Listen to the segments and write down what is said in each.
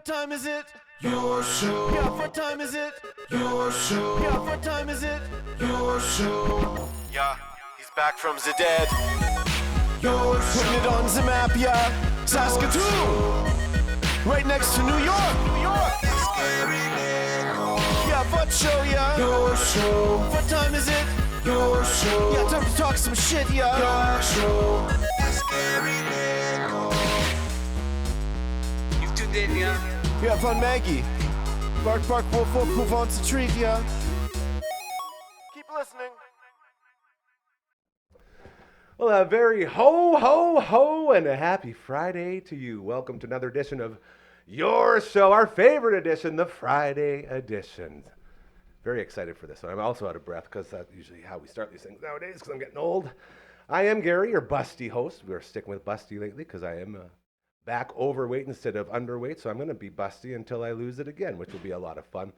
What time is it? Your show. Yeah, what time is it? Your show. Yeah, what time is it? Your show. Yeah, he's back from the dead. Your show. Putting it on the map, yeah. Saskatoon. Right next to New York. New York. Yeah, what show, yeah. Your show. What time is it? Your show. Yeah, time to talk some shit, yeah. Your show. You've tuned in, yeah? Yeah, von Maggie. Bark, bark, wolf, wolf, who wants a treat, yeah? Keep listening. Well, a very ho, ho, ho, and a happy Friday to you. Welcome to another edition of your show, our favorite edition, the Friday edition. Very excited for this one. I'm also out of breath because that's usually how we start these things nowadays because I'm getting old. I am Gary, your busty host. We're sticking with busty lately because I am back overweight instead of underweight, so I'm going to be busty until I lose it again, which will be a lot of fun.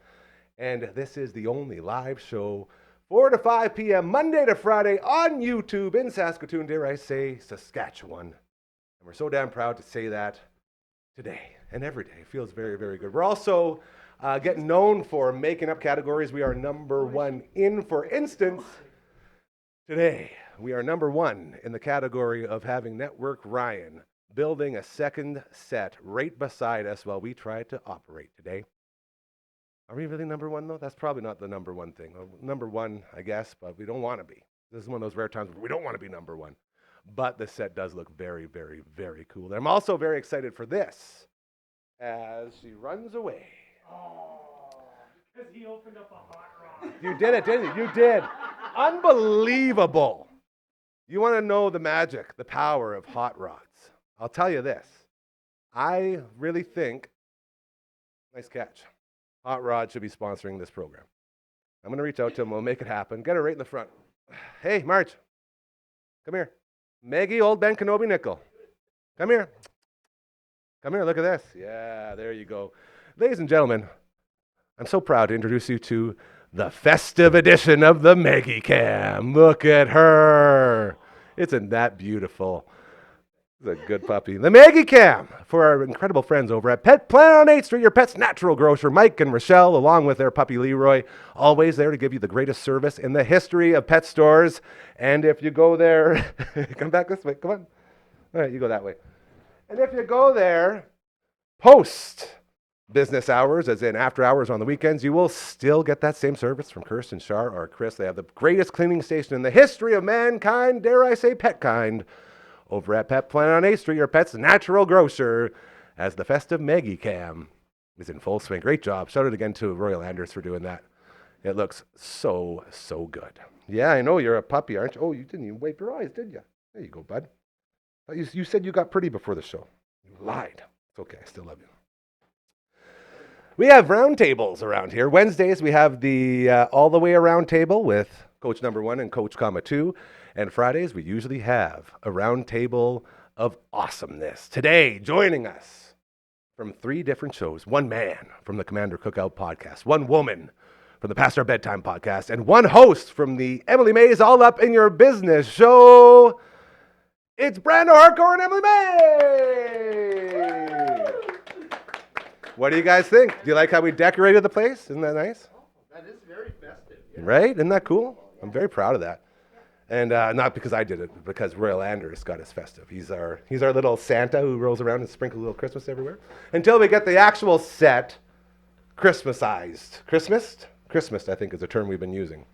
And this is the only live show 4 to 5 p.m. Monday to Friday on YouTube in Saskatoon, dare I say, Saskatchewan. And we're so damn proud to say that today and every day. It feels very, very good. We're also getting known for making up categories. We are number one in, for instance, today we are number one in the category of having Network Ryan building a second set right beside us while we try to operate today. Are we really number one, though? That's probably not the number one thing. Number one, I guess, but we don't want to be. This is one of those rare times where we don't want to be number one. But the set does look very, very, very cool. And I'm also very excited for this as she runs away. Oh, because he opened up a hot rod. You did it, didn't you? You did. Unbelievable. You want to know the magic, the power of hot rods. I'll tell you this. I really think, nice catch, Hot Rod should be sponsoring this program. I'm going to reach out to him. We'll make it happen. Get her right in the front. Hey, Marge, come here. Maggie, old Ben Kenobi Nickel. Come here. Come here, look at this. Yeah, there you go. Ladies and gentlemen, I'm so proud to introduce you to the festive edition of the Maggie Cam. Look at her. Isn't that beautiful? It's a good puppy. The Maggie Cam for our incredible friends over at Pet Planet on 8th Street, your pet's natural grocer, Mike and Rochelle, along with their puppy Leroy, always there to give you the greatest service in the history of pet stores. And if you go there, come back this way, come on. All right, you go that way. And if you go there, post business hours, as in after hours on the weekends, you will still get that same service from Kirsten, Shar, or Chris. They have the greatest cleaning station in the history of mankind, dare I say pet kind, over at Pet Planet on 8th Street, your pet's natural grocer, as the festive Maggie Cam is in full swing. Great job. Shout out again to Royal Anders for doing that. It looks so, so good. Yeah, I know you're a puppy, aren't you? Oh, you didn't even wipe your eyes, did you? There you go, bud. You said you got pretty before the show. You lied. It's okay. I still love you. We have round tables around here. Wednesdays, we have the all the way around table with Coach number 1 and Coach 2. And Fridays, we usually have a round table of awesomeness. Today, joining us from 3 different shows, one man from the Commander Cookout podcast, one woman from the Past Our Bedtime podcast, and one host from the Emily May's All Up in Your Business show. It's Brando Hardcore and Emily May! What do you guys think? Do you like how we decorated the place? Isn't that nice? Oh, that is very festive. Yeah. Right? Isn't that cool? I'm very proud of that. And not because I did it, but because Royal Anders got us festive. He's our little Santa who rolls around and sprinkles a little Christmas everywhere. Until we get the actual set Christmasized. Christmased, I think, is the term we've been using.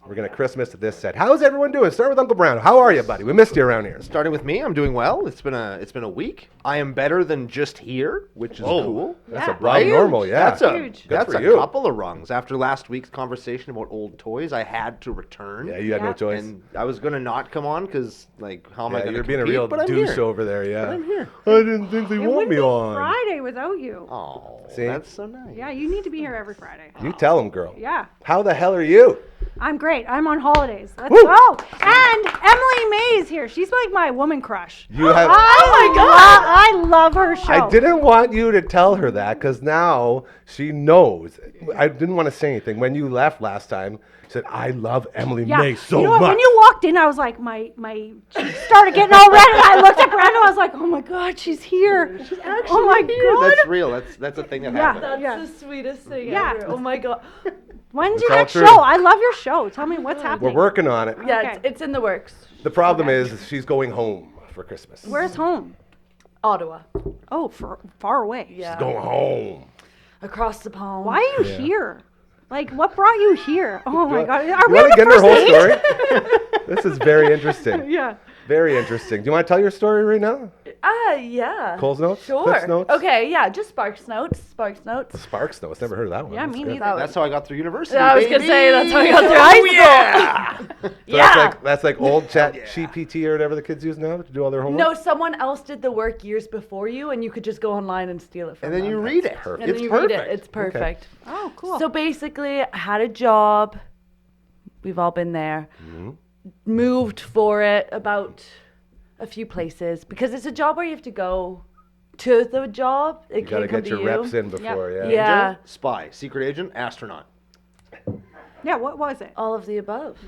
We're going to Christmas this set. How's everyone doing? Start with Uncle Brando. How are you, buddy? We missed you around here. Starting with me, I'm doing well. It's been a week. I am better than just here, which is cool. That's above normal, yeah. That's a Huge. couple of rungs. After last week's conversation about old toys, I had to return. Yeah, you had no choice. And I was gonna not come on because, like, how am I gonna you're compete? being a real But I'm douche here. over there, yeah. But I'm here. I didn't think they It want wouldn't me be on. Friday without you. Oh, See? that's so nice. Yeah, you need to be here every Friday. You tell him, girl. Yeah, How the hell are you? I'm great. great. I'm on holidays. Let's Woo! go. And Emily May's here. She's like my woman crush. You have. I love her show. I didn't want you to tell her that because now she knows. I didn't want to say anything. When you left last time, you said, I love Emily May so you know what? much. When you walked in, I was like, my cheeks started getting all red, and I looked at Brando. I was like, oh my God, she's here. She's actually oh my God. That's real. That's a thing that happened. That's the sweetest thing Yeah. ever. Oh my God. When's It's your all next true. show? I love your show. Tell me what's happening. We're working on it. Yeah, Okay. it's in the works. The problem is she's going home for Christmas. Where's home? Ottawa. Oh, far away. Yeah. Going home. Across the pond. Why are you here? Like, what brought you here? Oh my God. Are You we want on to the get her first whole date? story? This is very interesting. Yeah. Very interesting. Do you want to tell your story right now? Yeah. Cole's notes? Sure. Cliff's notes? Okay, yeah, just Sparks notes. Sparks notes. Sparks notes. Never heard of that one. Yeah, That's me good. neither. That's how I got through university. I was gonna baby. say that's how I got through high school. Yeah. So Yeah. that's like old chat GPT or whatever the kids use now to do all their homework? No, someone else did the work years before you, and you could just go online and steal it from And then them. you read it. perfect. And It's then you perfect. read it. It's perfect. Oh, cool. So basically, I had a job. We've all been there. Mm-hmm. Moved for it about a few places because it's a job where you have to go to the job. It You got to can't come get to your you. reps in before, yeah. Yeah. Agent, spy, secret agent, astronaut. yeah, what was it? All of the above.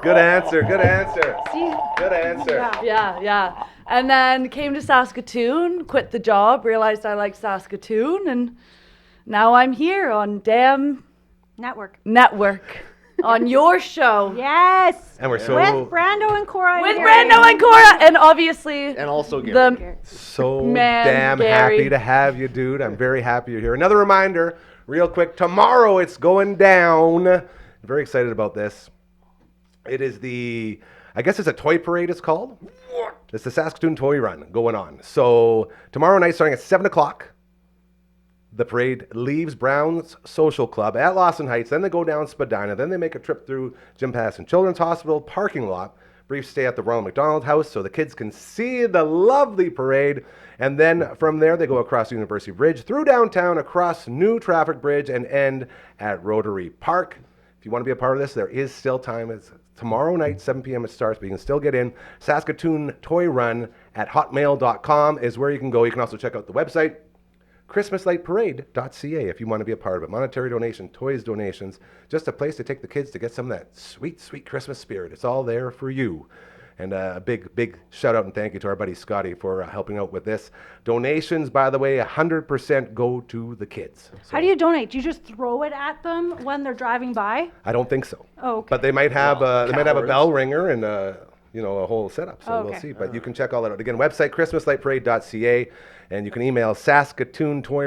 Good answer. Good answer. See, Good answer. Yeah. And then came to Saskatoon, quit the job, realized I liked Saskatoon, and now I'm here on Damn network. Network on your show. Yes. And we're so With Brando and Cora. With and Brando and Cora, and obviously And also Gary. the so Man, damn Gary. happy to have you, dude. I'm very happy you're here. Another reminder, real quick, tomorrow it's going down. I'm very excited about this. It is I guess it's a toy parade, it's called. It's the Saskatoon Toy Run going on. So tomorrow night, starting at 7 o'clock, the parade leaves Brown's Social Club at Lawson Heights. Then they go down Spadina. Then they make a trip through Jim Patterson Children's Hospital parking lot. Brief stay at the Ronald McDonald House so the kids can see the lovely parade. And then from there, they go across University Bridge, through downtown, across New Traffic Bridge, and end at Rotary Park. If you want to be a part of this, there is still time. It's tomorrow night, 7 p.m. it starts, but you can still get in. Saskatoon Toy Run at hotmail.com is where you can go. You can also check out the website, christmaslightparade.ca, if you want to be a part of it. Monetary donation, toys donations, just a place to take the kids to get some of that sweet, sweet Christmas spirit. It's all there for you. And a big shout out and thank you to our buddy Scotty for helping out with this. Donations, by the way, 100% go to the kids. So How do you donate? Do you just throw it at them when they're driving by? I don't think so. Oh, okay. But they might have a cowards. bell ringer and a whole setup. So we'll Okay. see. But you can check all that out. Again, website christmaslightparade.ca, and you can email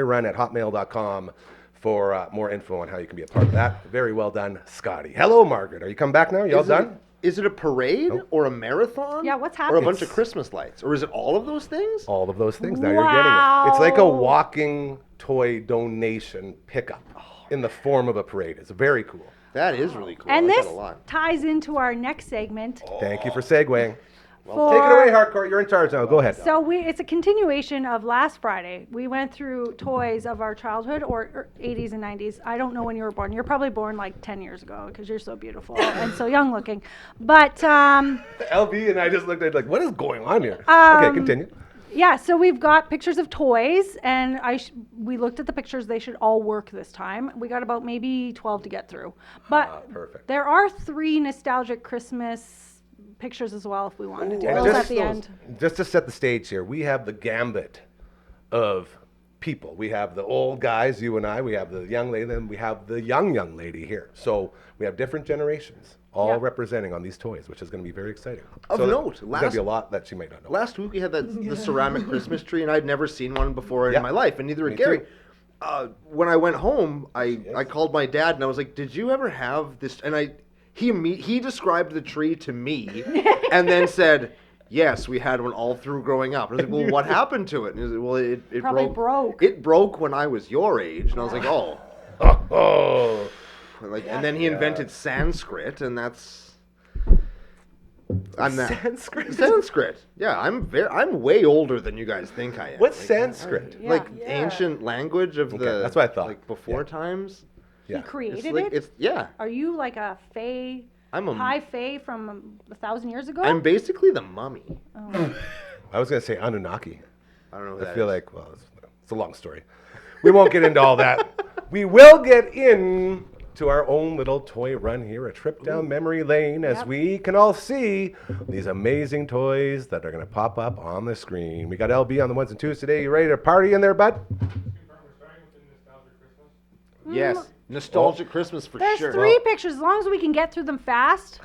saskatoontoyrun@hotmail.com for more info on how you can be a part of that. Very well done, Scotty. Hello, Margaret. Are you come back now? You all done? Is it a parade or a marathon? Yeah, what's Or a happening? bunch of Christmas lights? Or is it all of those things? All of those things. Now you're getting it. It's like a Wow. walking toy donation pickup in the form of a parade. It's very cool. That is really cool. And I like this that a lot. ties into our next segment. Thank you for segueing. for, Take it away, Hardcore. You're in charge now. Go ahead. So it's a continuation of last Friday. We went through toys of our childhood or 80s and 90s. I don't know when you were born. You're probably born like 10 years ago because you're so beautiful and so young looking. But LB and I just looked at it like, what is going on here? Okay, continue. yeah, so we've got pictures of toys, and we looked at the pictures. They should all work this time. We got about maybe 12 to get through. But Perfect. there are 3 nostalgic Christmas pictures as well if we wanted to do And those at the end. just to set the stage here, we have the gambit of people. We have the old guys, you and I. We have the young lady, then we have the young lady here. So we have different generations all Yeah. representing on these toys, which is going to be very exciting. Of So note, there's going to be a lot that she might not know. Last week we had the ceramic Christmas tree, and I'd never seen one before Yeah. in my life, and neither had Me Gary. too. When I went home, I called my dad, and I was like, "Did you ever have this?" And he described the tree to me, and then said, "Yes, we had one all through growing up." And I was like, "Well, what happened to it?" And he was like, "Well, it Probably broke. broke. It broke when I was your age." And I was like, "Oh." Oh, And then he invented Sanskrit, and that's. I'm that Sanskrit? Sanskrit. Yeah, I'm way older than you guys think I am. What's Like, Sanskrit? Yeah. Like ancient language of the. that's what I thought. Like before Yeah. times. Yeah. He created It's like it? yeah. Are you like a fae, I'm a high fae from 1,000 years ago? I'm basically the mummy. I was going to say Anunnaki. I don't know. Who I that feel is. like, well, it's a long story. We won't get into all that. We will get in to our own little toy run here, a trip down memory lane, as Yep. we can all see these amazing toys that are going to pop up on the screen. We got LB on the ones and twos today. You ready to party in there, bud? Yes, nostalgic Christmas for There's sure. 3 pictures. As long as we can get through them fast,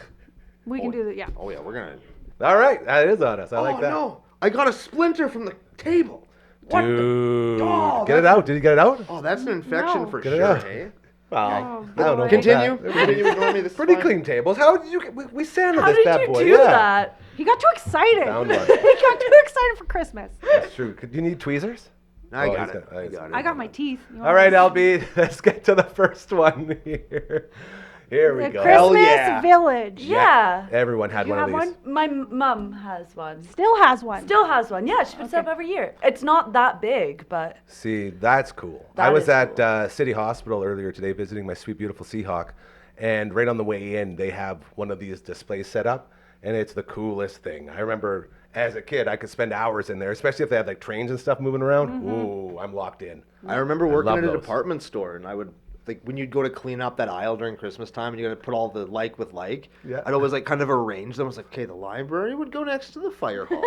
we can Oh, do that. Yeah. Oh yeah, we're gonna. All right, that is on us. I like oh that. no! I got a splinter from the table. What the? Dude, Oh, get it that's- out. Did you get it out? Oh, that's an infection No. for Get it sure. out. Hey. Well, Oh, I don't know. boy. about Continue. that. Continue. Ignore me. This is Pretty fine. clean tables. How did you get? We sanded How this did bad you boy. do Yeah. that? He got too excited. Found one. He got too excited for Christmas. That's true. Do you need tweezers? I Oh, got he's it. got- he's got I got my teeth. You All want right, this? LB, let's get to the first one here. Here we The go. Christmas yeah. Village. Yeah. Everyone had You one of have these. one? My mum has one. Still has one. Still has one. Yeah, she puts it up every year. It's not that big, but See, that's cool. I That was is at cool. City Hospital earlier today visiting my sweet, beautiful Seahawk. And right on the way in, they have one of these displays set up. And it's the coolest thing. I remember as a kid, I could spend hours in there, especially if they had like trains and stuff moving around. Ooh, I'm locked in. I remember working love at a those. department store, and I would like when you'd go to clean up that aisle during Christmas time, and you got to put all the like with like. Yeah. I'd always like kind of arrange them. I was like, okay, the library would go next to the fire hall,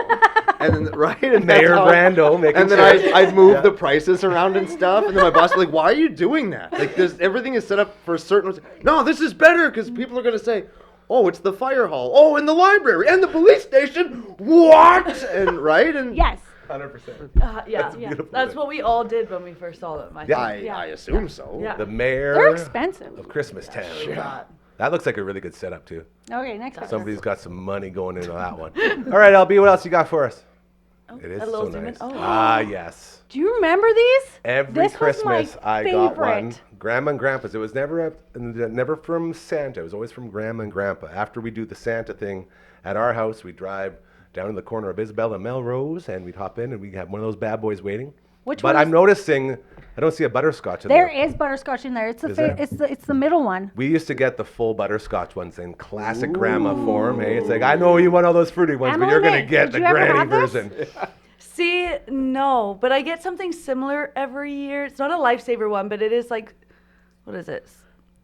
and then and that's Mayor how- Brando making And then sure. I'd move the prices around and stuff, and then my boss was like, "Why are you doing that? Like, everything is set up for a certain." No, this is better because people are gonna say, "Oh, it's the fire hall. Oh, and the library and the police station. What?" And right and Yes. 100%. yeah, That's a beautiful that's thing. what we all did when we first saw them. I Yeah. think. I assume so. Yeah. The mayor They're expensive. of Christmas Town. Yeah. That looks like a really good setup, too. Okay, next picture. Somebody's got some money going into that one. All right, LB, what else you got for us? It is a little so zoom in. nice. Oh. Ah, yes. Do you remember these? Every This was my Christmas I got one. favorite. Grandma and Grandpa's. It was never from Santa. It was always from Grandma and Grandpa. After we do the Santa thing at our house, we drive down to the corner of Isabel and Melrose, and we'd hop in, and we'd have one of those bad boys waiting. Which but one I'm is- noticing I don't see a butterscotch in There there. is butterscotch in there. It's the Is there? it's the middle one. We used to get the full butterscotch ones in classic grandma form. Hey, it's like, I know you want all those fruity ones, but you're Emily, going to get did the you ever granny have this? version. See, no, but I get something similar every year. It's not a lifesaver one, but it is like, what is it?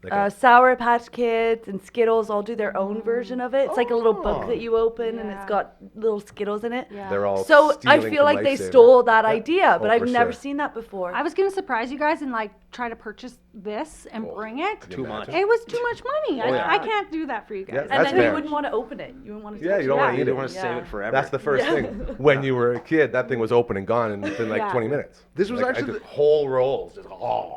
Like a- Sour Patch Kids and Skittles all do their own version of it. It's like a little book that you open and Yeah. it's got little Skittles in it. Yeah. They're all So I stealing feel from like they Lifesaver. stole that Yeah. idea, but Oh, I've for never sure. seen that before. I was gonna surprise you guys and like try to purchase this and bring it. Can you imagine? It was too much money. Oh, yeah. I can't do that for you guys. Yeah, and that's then fair. you wouldn't want to open it. You wouldn't want to. Yeah, you don't wanna eat You it. don't want to Yeah. save it forever. That's the first Yeah. thing. When you were a kid, that thing was open and gone in within like Yeah. 20 minutes. This was Like, actually I just whole rolls. Just, oh.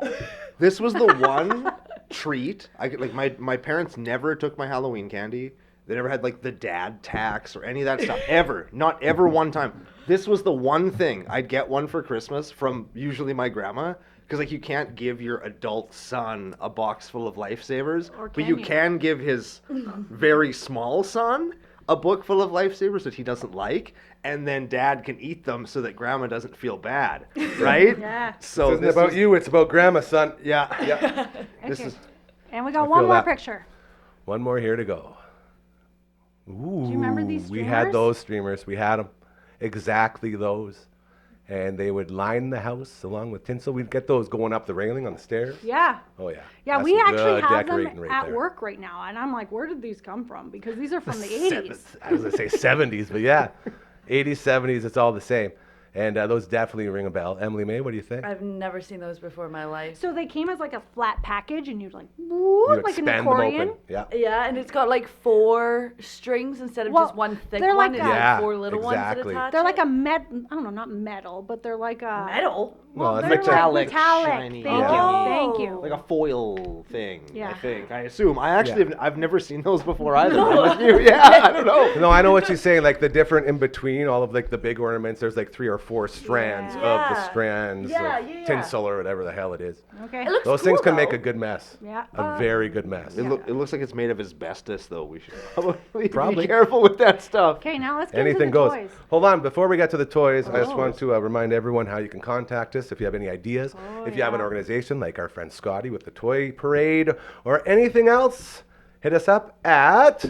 This was the one treat. I could, like my parents never took my Halloween candy. They never had like the dad tax or any of that stuff ever. Not ever one time. This was the one thing I'd get one for Christmas from usually my grandma because like you can't give your adult son a box full of Lifesavers, Or but can you you? can give his very small son a book full of Lifesavers that he doesn't like, and then dad can eat them so that grandma doesn't feel bad, right? Yeah. So This isn't this about was- you, it's about grandma, son. Yeah, yeah. This Okay. is And we got I one feel more that. picture. One more here to go. Ooh, Do you remember these we had streamers? those streamers. We had them. Exactly those. And they would line the house along with tinsel. We'd get those going up the railing on the stairs. Yeah. Oh, yeah. Yeah, That's we actually good have them decorating right at there. work right now, and I'm like, where did these come from? Because these are from the 80s. I was going to say 70s, but yeah. 80s, 70s, it's all the same. And those definitely ring a bell. Emily May, what do you think? I've never seen those before in my life. So they came as like a flat package, and you'd like, woo, You like an expand them accordion. open. Yeah. Yeah, and it's got like 4 strings instead of Well, just one thick they're one. like It's a- like Yeah, 4 little exactly. ones that attach. They're like it. a I don't know, not metal, but they're like a metal. Well, it's they're like metallic, metallic. shiny. Thank Oh. you, thank you. like a foil thing. Yeah. I think. I assume. I actually Yeah. I've never seen those before either. I'm with you. Yeah, I don't know. No, I know what she's saying. Like the different in between, all of like the big ornaments. There's like 3 or 4 strands Yeah. of the strands Yeah, of yeah. tinsel or whatever the hell it is. Okay. It looks Those things cool, can make though. a good mess. Yeah. A very good mess. It looks like it's made of asbestos, though. We should probably Probably. be careful with that stuff. Okay, now let's get Anything into the goes. toys. Hold on, before we get to the toys, I just Oh. want to remind everyone how you can contact us if you have any ideas. If you have an yeah. organization like our friend Scotty with the Toy Parade or anything else, hit us up at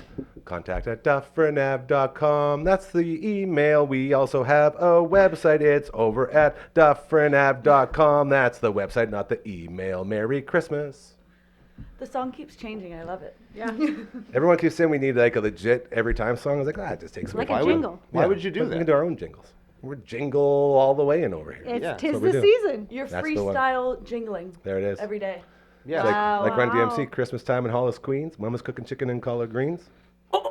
contact@dufferinav.com. That's the email. We also have a website. It's over at dufferinav.com. That's the website, not the email. Merry Christmas. The song keeps changing. I love it. Yeah. Everyone keeps saying we need like a legit every time song. I was like, it just takes Like away a from it." jingle. Why would you do We that? can do our own jingles. We're jingle all the way in over here. It's Yeah, tis that's what we the do. season. You're That's the one. freestyle jingling There it is. every day. Yeah. Like Run Wow. DMC, Christmas time in Hollis, Queens. Mama's cooking chicken and collard greens.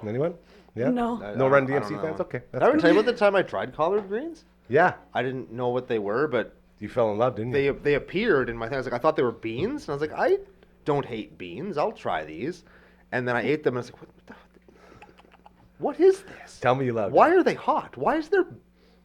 Anyone? Yeah? No. No Run I DMC don't fans? know. Okay. Did That's I ever good. tell you about the time I tried collard greens? Yeah. I didn't know what they were, but You fell in love, didn't you? they appeared in my thing. I was like, I thought they were beans, and I was like, I don't hate beans. I'll try these. And then I ate them, and I was like, what is this? Tell me you love Why are they hot? Why is there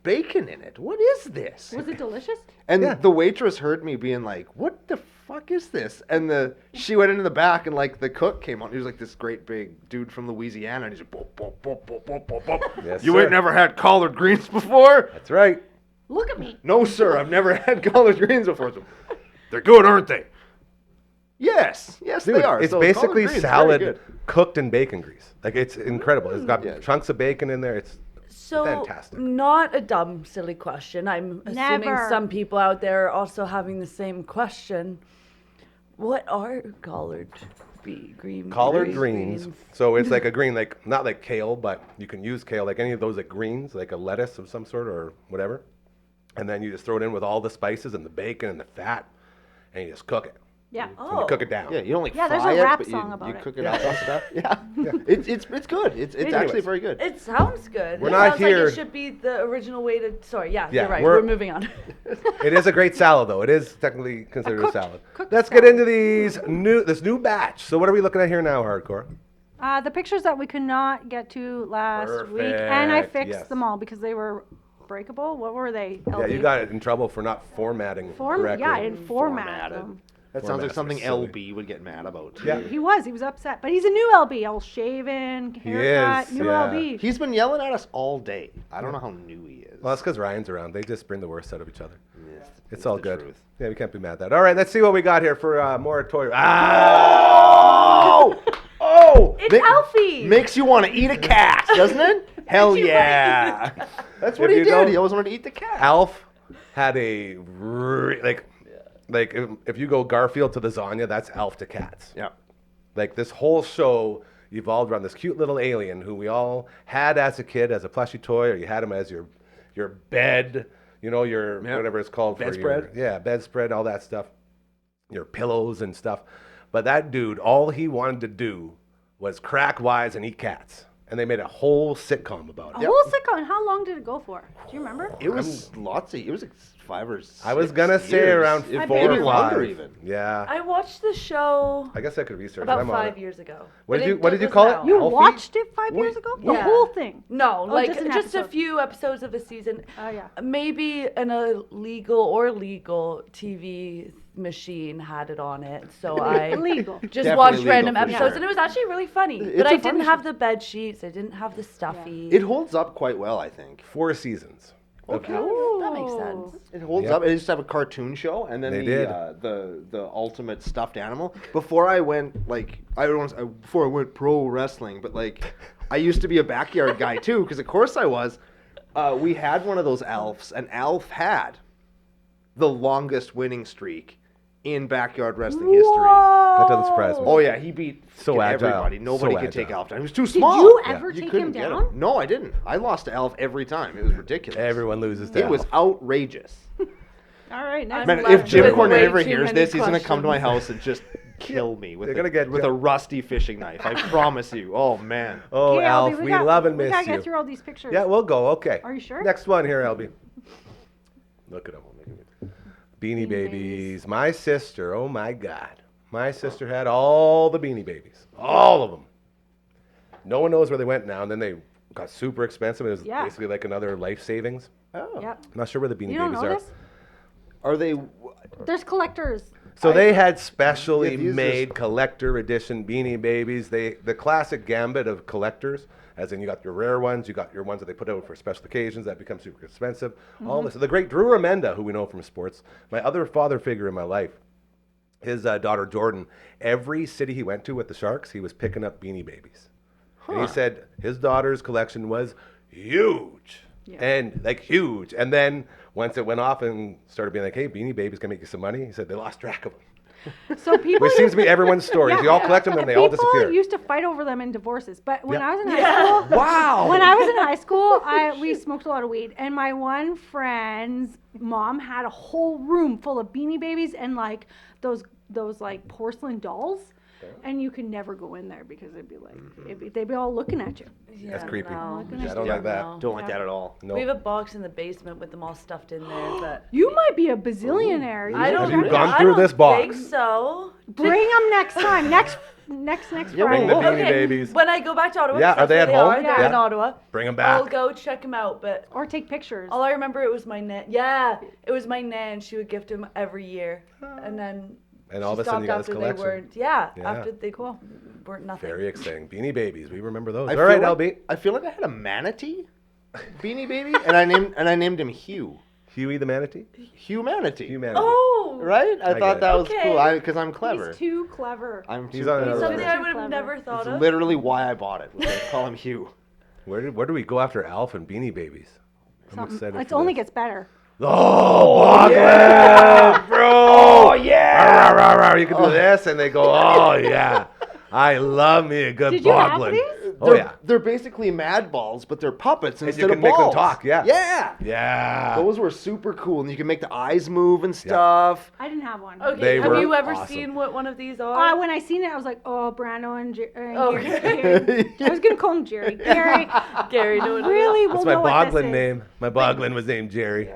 bacon in it? What is this? Was it delicious? And Yeah. the waitress heard me being like, "What the fuck is this?" And she went into the back, and like the cook came on. He was like this great big dude from Louisiana, and he's like, "Bop, bop, bop, bop, bop, bop, bop. Yes, "You sir. ain't never had collard greens before?" That's right. Look at me. "No, sir, I've never had collard greens before." So, "They're good, aren't they?" Yes, Dude, they are. it's So basically collard greens, very salad good. cooked in bacon grease. Like, it's incredible. It's got Yeah. chunks of bacon in there. It's So, fantastic. not a dumb, silly question. I'm assuming Never. some people out there are also having the same question. What are collard greens? Collard greens. So it's like a green, like not like kale, but you can use kale, like any of those like greens, like a lettuce of some sort or whatever. And then you just throw it in with all the spices and the bacon and the fat, and you just cook it. Yeah. And you cook it down. Yeah, you don't like Yeah, there's fry a it, rap but song you about it. cook it up and stuff. Yeah, it's good. It's actually Anyways. very good. It sounds good. We're it not sounds here- like it should be the original way to. Sorry, yeah, Yeah, you're right. we're- We're moving on. It is a great salad, though. It is technically considered a cooked- salad. cooked Let's salad. get into this new batch. So what are we looking at here now, Hardcore? The pictures that we could not get to last week, and I Perfect, fixed yes. them all because they were breakable. What were they? Yeah, you got it in trouble for not formatting correctly. Yeah, I didn't format Formatted. them. That sounds like Formats are something silly. LB would get mad about. Yeah. He was upset, but he's a new LB, all shaven, haircut, is, new yeah. LB. He's been yelling at us all day. I don't know how new he is. Well, that's because Ryan's around. They just bring the worst out of each other. It's all the good. truth. Yeah, we can't be mad at that. All right, let's see what we got here for more toy. Oh! It's Alfie! Makes you want to eat a cat, doesn't it? Hell yeah! That's what If he you did. don't- He always wanted to eat the cat. Alf had a like if you go Garfield to lasagna, that's Alf to cats. Yeah. Like this whole show evolved around this cute little alien who we all had as a kid as a plushie toy, or you had him as your bed, your Yeah. whatever it's called. Bedspread. Yeah, bedspread, all that stuff. Your pillows and stuff. But that dude, all he wanted to do was crack wise and eat cats. And they made a whole sitcom about A it. whole sitcom. How long did it go for? Do you remember? It was lots of. It was like 5 or 6 I was gonna say years. around If 4 maybe or 5. longer even. Yeah. I watched the show I guess I could research. about I'm on 5 it. years ago. What But did you was call it? now. You Alfie? watched it 5 years ago? The Yeah. whole thing? No, like just an just a episode. few episodes of a season. Oh, yeah. Maybe an illegal or legal TV machine had it on it, so I Illegal. just Definitely watched legal random for episodes, sure. and it was actually really funny. It's But a I funny didn't show. have the bed sheets. I didn't have the stuffy. It holds up quite well, I think. 4 seasons. Okay. That makes sense. It holds Yep. up. They used to have a cartoon show, and then They did. the ultimate stuffed animal. Before I went before I went pro wrestling, but like I used to be a backyard guy too, because of course I was. We had one of those Alfs, and Alf had the longest winning streak in backyard wrestling history. That doesn't surprise me. Oh yeah, he beat So fucking agile. everybody. Nobody So could take agile. Alf down. He was too Did small. you ever take couldn't him get down? No, I didn't. I lost to Alf every time. It was ridiculous. Everyone loses to It was Alf. outrageous. All right, next. Man, left if Jim with Cornette way ever too hears many this, he's gonna come to my questions. house and just kill me with They're gonna get with a rusty fishing knife. I promise you. Oh man. Oh, Okay, Alf, Albie, we got- love and We miss gotta you. get through all these pictures. Yeah, we'll go. Okay. Are you sure? Next one here, Albie. Look at him. Beanie Beanie Babies. My sister. Oh my God. My sister had all the Beanie Babies. All of them. No one knows where they went now. And then they got super expensive. It was Yeah. basically like another life savings. Oh. Yep. I'm not sure where the Beanie You don't Babies know are. this? Are they? There's collectors. So they had specially Yeah, these are made collector edition Beanie Babies. The classic gambit of collectors, as in you got your rare ones, you got your ones that they put out for special occasions that become super expensive. All this. The great Drew Amenda, who we know from sports, my other father figure in my life, his daughter Jordan, every city he went to with the Sharks, he was picking up Beanie Babies. And he said his daughter's collection was huge. And like huge. And then once it went off and started being like, hey, Beanie Babies can make you some money, he said they lost track of them. So people Which seems to be everyone's story. Yeah. They all collect them, then they all disappear. People used to fight over them in divorces. But when Yeah. I was in high school, Wow. when I was in high school, we smoked a lot of weed, and my one friend's mom had a whole room full of Beanie Babies and like those like porcelain dolls. And you could never go in there because it'd be like they'd be all looking at you. That's creepy. No. I don't like that. No. Don't like that at all. No. We have a box in the basement with them all stuffed in there, but You might be a bazillionaire. I don't. Have you gone I through don't this box? Think so. Bring them next time. Next Yeah, Friday. Bring the Beanie Okay, Babies. when I go back to Ottawa, Yeah, 'cause are they that's at where home? They're Yeah. in Ottawa. Bring them I'll back. go check them out, but Or take pictures. all I remember it was my nan. Yeah, it was my nan. She would gift them every year, and then And all of she a sudden you got this stopped after they collection. weren't. Yeah, Yeah. after they weren't nothing. Very exciting. Beanie Babies. We remember those. I All right, feel like, LB. I feel like I had a manatee Beanie Baby, and I named him Hugh. Huey the Manatee? Humanity. Humanity. Oh, Right? I get thought it. that was Okay. cool. Because I'm clever. He's too clever. I'm He's too on clever. another something level. I would have Clever. never thought It's of. literally why I bought it. I call him Hugh. Where do we go after Alf and Beanie Babies? I'm excited. It for only this. gets better. Oh, Bogland, bro! Oh yeah! Rah, rah, rah, rah. You can do this, and they go, oh yeah. I love me a good Did you have Bogland. these? Oh yeah. They're basically mad balls, but they're puppets And instead you of can make them balls. talk, yeah. Yeah. Yeah. Those were super cool, and you can make the eyes move and stuff. I didn't have one. Okay, They have were you ever awesome. seen what one of these are? When I seen it, I was like, oh, Brando and Gary. Okay. I was gonna call him Jerry. Gary Gary, no one really will That's my know what this Bogland is. name. My Bogland was named Jerry.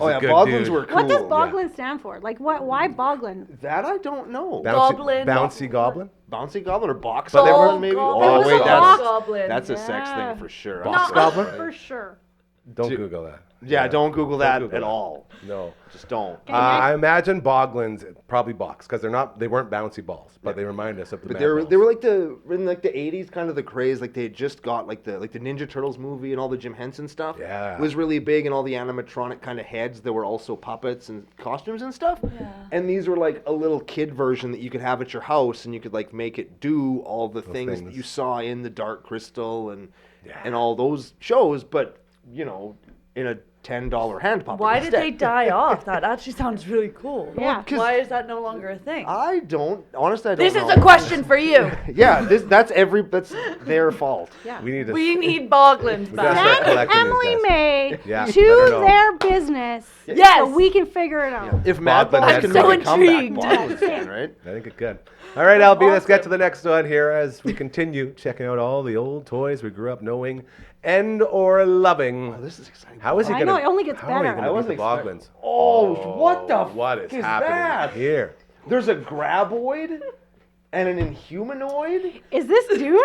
Oh a yeah, good Boglins dude. were cool. What does Bogland stand for? Like, what? Why Bogland? That I don't know. Goblin. Bouncy Goblin? Bouncy Goblin or Box But they Goblin were- maybe? Goblin. Oh It was wait, a that's box. Goblin. that's a sex Yeah. thing for sure. Box I'm Goblin? sorry. For sure. Don't Do- Google that. Yeah, don't Google that Google at that. all. No. Just don't. I imagine Boglins probably box because they weren't bouncy balls, but they remind us of the. But Mad they were Balls. like in like the 80s, kind of the craze. Like they had just got like the Ninja Turtles movie and all the Jim Henson stuff. Yeah. was really big, and all the animatronic kind of heads that were also puppets and costumes and stuff. Yeah. And these were like a little kid version that you could have at your house, and you could like make it do all the things that things. you saw in the Dark Crystal and all those shows, but in a $10 hand puppet. Why did instead. they die off? That actually sounds really cool. Yeah. 'cause- Why is that no longer a thing? I don't honestly. I don't This know. is a question for you. Yeah, that's their fault. Yeah. We need to. We need Boglins gotta back. start Thank collecting these Emily guys. May Yeah, let to her know. their business. Yes. So we can figure it out. If Mad Boglin Balls had can some- make a So comeback, intrigued. Boglins can, right? I think it could. All right, LB, let's get to the next one here as we continue checking out all the old toys we grew up knowing and or loving. Oh, this is exciting. How is he I gonna? know, it only gets how are you better. gonna I beat wasn't the Boglins? Oh, what the What is fuck happening that? here? There's a graboid and an inhumanoid. Is this Dune?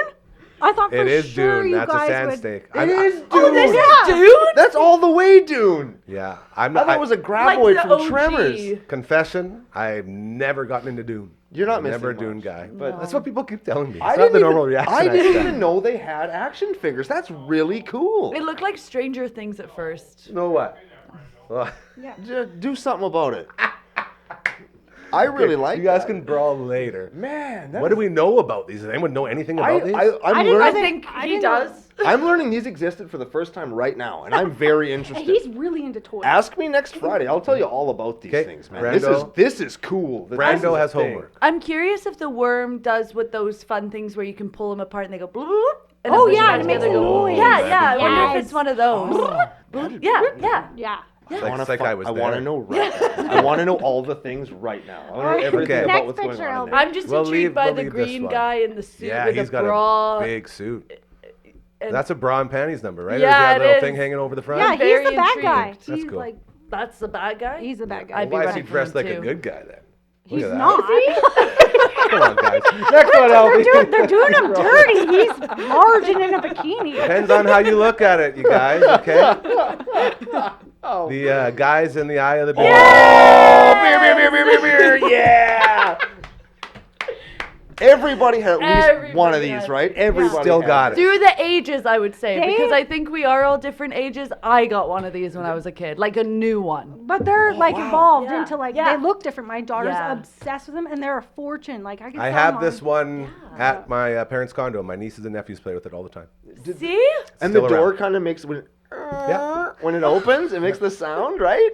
I thought for It is sure Dune. you That's a guys sand would. snake. It is Dune. Oh, this Yeah. is Dune? That's all the way Dune. Yeah, I thought it was a Like graboid the from OG. Tremors. confession. I've never gotten into Dune. You're not never a missing Dune much, guy, but- that's what people keep telling me. It's I not didn't the even, normal reaction. I didn't expect. even know they had action figures. That's really cool. It looked like Stranger Things at first. Know what? Well, Do something about it. I really like you guys that. can brawl later. Man, What do we know about these? Does anyone know anything about these? I'm I didn't know I learning. think I he didn't know- does. I'm learning these existed for the first time right now, and I'm very interested. He's really into toys. Ask me next Friday. I'll tell you all about these 'Kay, things, man. Brando. This is cool. that this is Brando a has thing. homework. I'm curious if the worm does with those fun things where you can pull them apart and they go bloop. bloop, and Oh, then push yeah, them and it makes together a and go, noise. Yeah, yeah. I wonder if Yes. it's one of those. That'd- Yeah, yeah. Yeah. It's I like, wanna it's like fu- I was I there. want to know right now. I want to know all the things right now. I want to know everything Okay. about Next what's going picture, on in Albert. there. I'm just We'll intrigued leave- by we'll the leave this green one. guy in the suit Yeah, with he's a got bra. a big suit. and That's a bra and panties number, right? Yeah, or does he have it a little is. thing hanging over the front? Yeah, I'm he's very the bad guy. intrigued. That's He's cool. like, That's the bad guy? he's the bad guy. I'd be Why is he running from dressed him like a too. good guy then? Look He's at that. not. Come on, guys. Next one, LB. They're doing him dirty. He's margin in a bikini. Depends on how you look at it, you guys. Okay. The guys in the eye of the beholder. Beer, yeah. Everybody had at least one of these, right? Everybody Still had got it. Through the ages, I would say, They- because I think we are all different ages. I got one of these when I was a kid, like a new one. But they're like evolved Yeah. into like Yeah. they look different. My daughter's Yeah. obsessed with them, and they're a fortune. Like I can. I sell have them this on- one at my parents' condo. My nieces and nephews play with it all the time. See? And Still the door around. kind of makes when Yeah. when it opens, it makes the sound, right?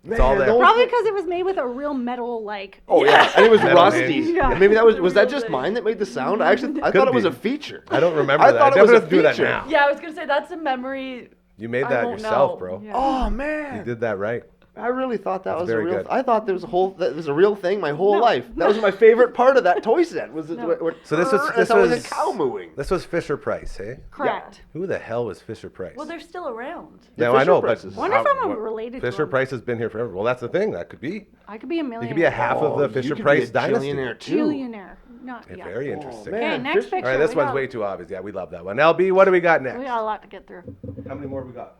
It's all there. those- Probably because it was made with a real metal like. Oh yeah, and it was Metal rusty. names. Yeah. And maybe that was that just mine that made the sound? I thought it was be. a feature. I don't remember I that. thought I it was a definitely do that feature. now. Yeah, I was gonna say that's a memory. You made I that won't yourself, know. bro. Yeah. Oh You man, did that right. I really thought that That's was a very real. good. I thought there was a real thing my whole life. That was my favorite part of that toy set. Was it? So this was that's always was a cow mooing. This was Fisher Price, hey? Correct. Who the hell was Fisher Price? Well, they're still around. no, Fisher I know, Prices. but Wonder if I'm what- related to Fisher him. Price has been here forever. Well, that's the thing. That could be. I could be a millionaire. You could be a half of the You Fisher could Price be a dynasty. trillionaire too. Billionaire. Not Yeah, yeah. very interesting. man. Okay, next Fish- picture. All right, this we one's got- way too obvious. Yeah, we love that one. LB, what do we got next? We got a lot to get through. How many more we got?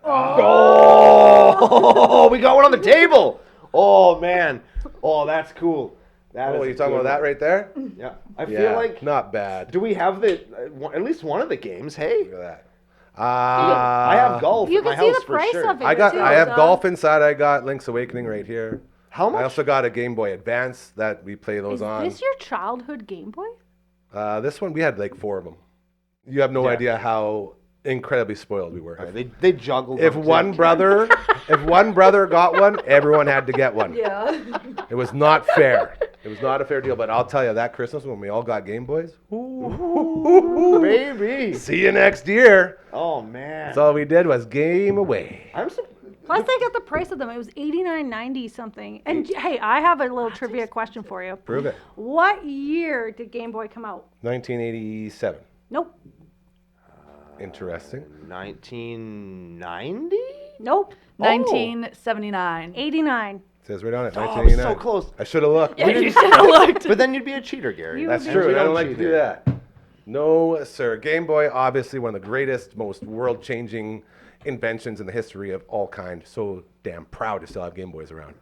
Oh, we got one on the table. Oh man. Oh, that's cool. That Oh, is you a talking good about that one. right there? Yeah. I Yeah, feel like. not bad. Do we have the at least one of the games? Hey. Look at that. I have golf You at my can see house the for price sure. of it. I have golf inside. I got Link's Awakening right here. How I much? also got a Game Boy Advance that we play those Is on. this your childhood Game Boy? This one we had like 4 of them. You have no Yeah. idea how incredibly spoiled we were. They juggled. If them one too. brother, if one brother got one, everyone had to get one. Yeah. It was not fair. It was not a fair deal. But I'll tell you, that Christmas when we all got Game Boys, baby. see you next year. Oh man. That's all we did was game away. I'm so. Plus, they got the price of them. It was $89.90 something. And hey, I have a little trivia question for you. Prove it. What year did Game Boy come out? 1987. Nope. Interesting. 1990. Nope. 1979. 89. Says right on it. Oh, 1989. so close. I should have looked. Yeah, you should have looked. But then you'd be a cheater, Gary. You That's would be- true. We I don't don't like to cheat do here. that. No, sir. Game Boy, obviously one of the greatest, most world-changing inventions in the history of all kind. So damn proud to still have Game Boys around.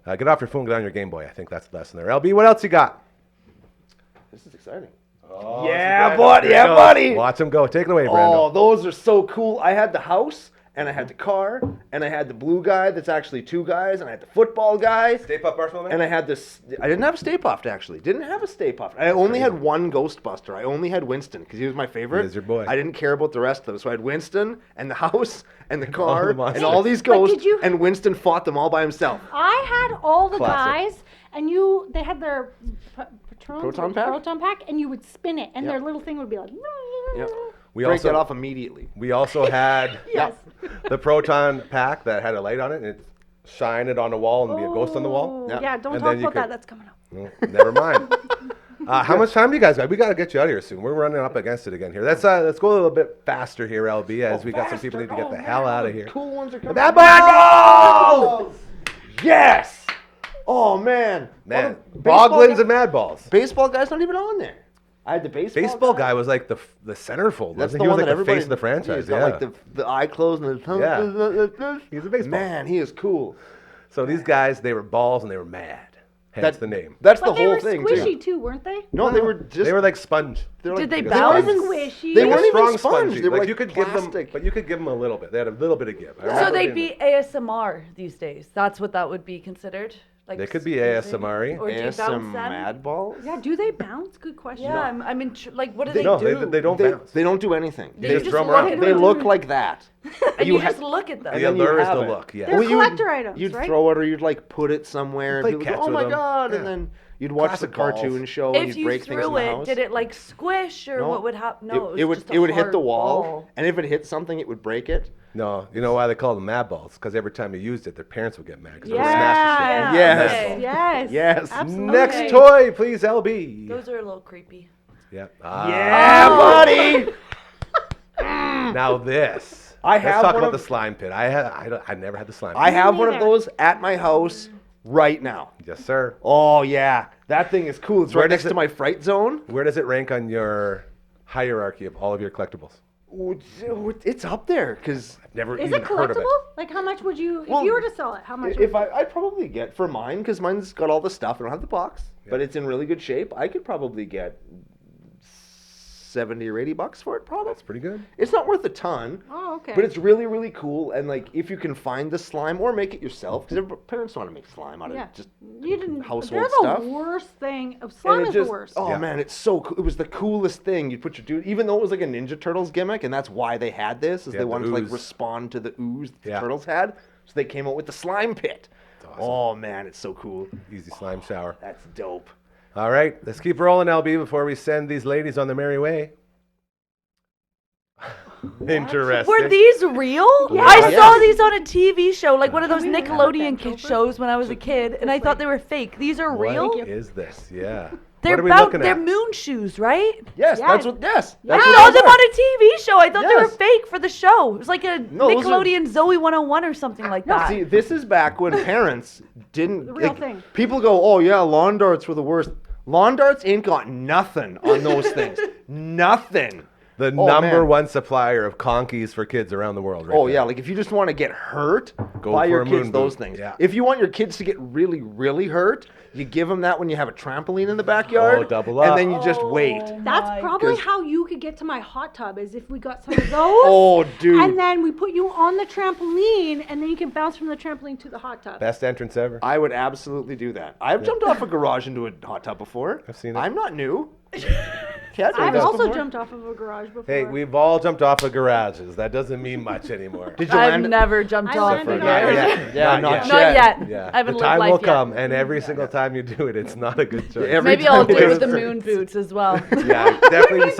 Get off your phone, get on your Game Boy. I think that's the lesson there. LB, what else you got? This is exciting. Oh, Yeah, this is buddy, good. yeah, Go. buddy. Watch him go. Take it away, Oh, Brando. those are so cool. I had the house, and I had the car, and I had the blue guy that's actually 2 guys, and I had the football guy, Stay Puft Marshmallow Man? and I had this. I didn't have a Stay Puft, actually. Didn't have a Stay Puft. I only had one Ghostbuster. I only had Winston, because he was my favorite. He is your boy. I didn't care about the rest of them. So I had Winston, and the house, and the all car, the monsters. and all these But ghosts, did you- and Winston fought them all by himself. I had all the Classic. guys, and they had their Proton pack? proton pack, and you would spin it, and Yep. their little thing would be like. Yep. We Break also that off immediately. We also had Yes. the Proton pack that had a light on it, and it shine it on the wall and be a ghost on the wall. Oh, Yeah. Yeah, don't And talk then you about that. could- That's coming up. Well, never mind. How much time do you guys got? We got to get you out of here soon. We're running up against it again here. Let's go a little bit faster here, LB, as we got some people need to get the hell out of here. Cool ones are coming. Bad balls! Yes! Oh man. Man, Well, the baseball Boglins guy- and Mad Balls. Baseball guy's not even on there. I had the Baseball guy was like the centerfold. That's Wasn't the he? one was that like the everybody. face of the franchise. He's got Yeah. like the eye closed and the. Yeah. He's a baseball. Man, he is cool. So these guys, they were balls and they were mad. Hence the name. That's But the they whole were thing squishy too. too, weren't they? No, they were just. They were like sponge. They're Did they Like a bounce? sponge. Squishy. They Like weren't a even strong sponge. They were like like you could plastic. give them, but you could give them a little bit. They had a little bit of give. I So remember they'd being- be ASMR these days. That's what that would be considered. Like They could be squeezing? ASMR-y. Or do you bounce ASM them? Mad Balls. Yeah, do they bounce? Good question. Yeah, I mean, like, what do No, they do? they don't They, bounce. they don't do anything. They just just drum look around. at They them. look like that. And you ha- just look at them. The then you allure is have the it. look, yes. They're you would- collector items, You'd right? throw it, or you'd like put it somewhere, and Play people would go, catch "Oh with my them." god!" And Yeah. then you'd watch Classic the cartoon balls. show, and If you'd you break things in threw the it, house. did it like squish or No. what would happen? No, it would just a it would hit hard the wall, ball. and if it hit something, it would break it. No, you know why they call them Mad Balls? Because every time you used it, their parents would get mad because they would Yeah. smash the shit. Yes. Okay. Yes. Yes. Absolutely. Next toy, please, LB. Those are a little creepy. Yeah. Yeah, buddy. Now this. I Let's have talk one about of- the slime pit. I never had the slime pit. I have one of neither. those at my house. right now. Yes, sir. Oh yeah, that thing is cool. It's Where right does next it- to my fright zone. Where does it rank on your hierarchy of all of your collectibles? It's up there because Never Is even it heard of it. collectible? Like, how much would you, Well, if you were to sell it, how much? if I'd probably get for mine because mine's got all the stuff. I don't have the box, but it's in really good shape. I could probably get $70 or $80 for it. Probably. That's pretty good. It's not worth a ton. Oh, okay. But it's really, really cool. And like, if you can find the slime or make it yourself, because parents don't want to make slime out of yeah. just You didn't. household They're stuff. the worst thing. And Slime it is just- the worst. Oh Yeah. man, it's so cool. It was the coolest thing. You put your dude, even though it was like a Ninja Turtles gimmick, and that's why they had this, is Yeah, they the wanted to like ooze. respond to the ooze that the Yeah. turtles had. So they came out with the slime pit. awesome. Oh man, it's so cool. Easy slime shower. That's dope. All right, let's keep rolling, LB, before we send these ladies on their merry way. Interesting. Were these real? Yeah. I Yeah. saw these on a TV show, like one of those Can we have Nickelodeon that over? shows when I was a kid, and I thought they were fake. These are real? What is this? Yeah. They're what are we looking they're at? moon shoes, right? Yes, Yeah. that's what. Yes, I that's saw what them those on a TV show. I thought they were Yes. fake for the show. It was like a No, those are- Nickelodeon Zoe 101 or something like that. See, this is back when parents didn't. The real like, thing. People go, "Oh yeah, lawn darts were the worst." Lawn darts ain't got nothing on those things. Nothing. The Oh, number man. one supplier of conkies for kids around the world, right Oh there. yeah, like if you just want to get hurt, Go buy for your a kids moon those boot. things. Yeah. If you want your kids to get really, really hurt, you give them that when you have a trampoline in the backyard. Oh, double And up. then you just wait. That's probably 'Cause- how you could get to my hot tub, is if we got some of those. Oh, dude. And then we put you on the trampoline, and then you can bounce from the trampoline to the hot tub. Best entrance ever. I would absolutely do that. I've jumped off a garage into a hot tub before. I've seen it. I'm not new. Cat did I've this also before. jumped off of a garage before. Hey, we've all jumped off of garages. That doesn't mean much anymore. Did you I've land? never jumped I off. landed of on it. it. Yeah, not Not yet. yet. Yeah. I haven't the lived time life will yet. come, and every single time you do it, it's not a good choice. Every Maybe I'll time do it it with the is. moon boots as well. Yeah, definitely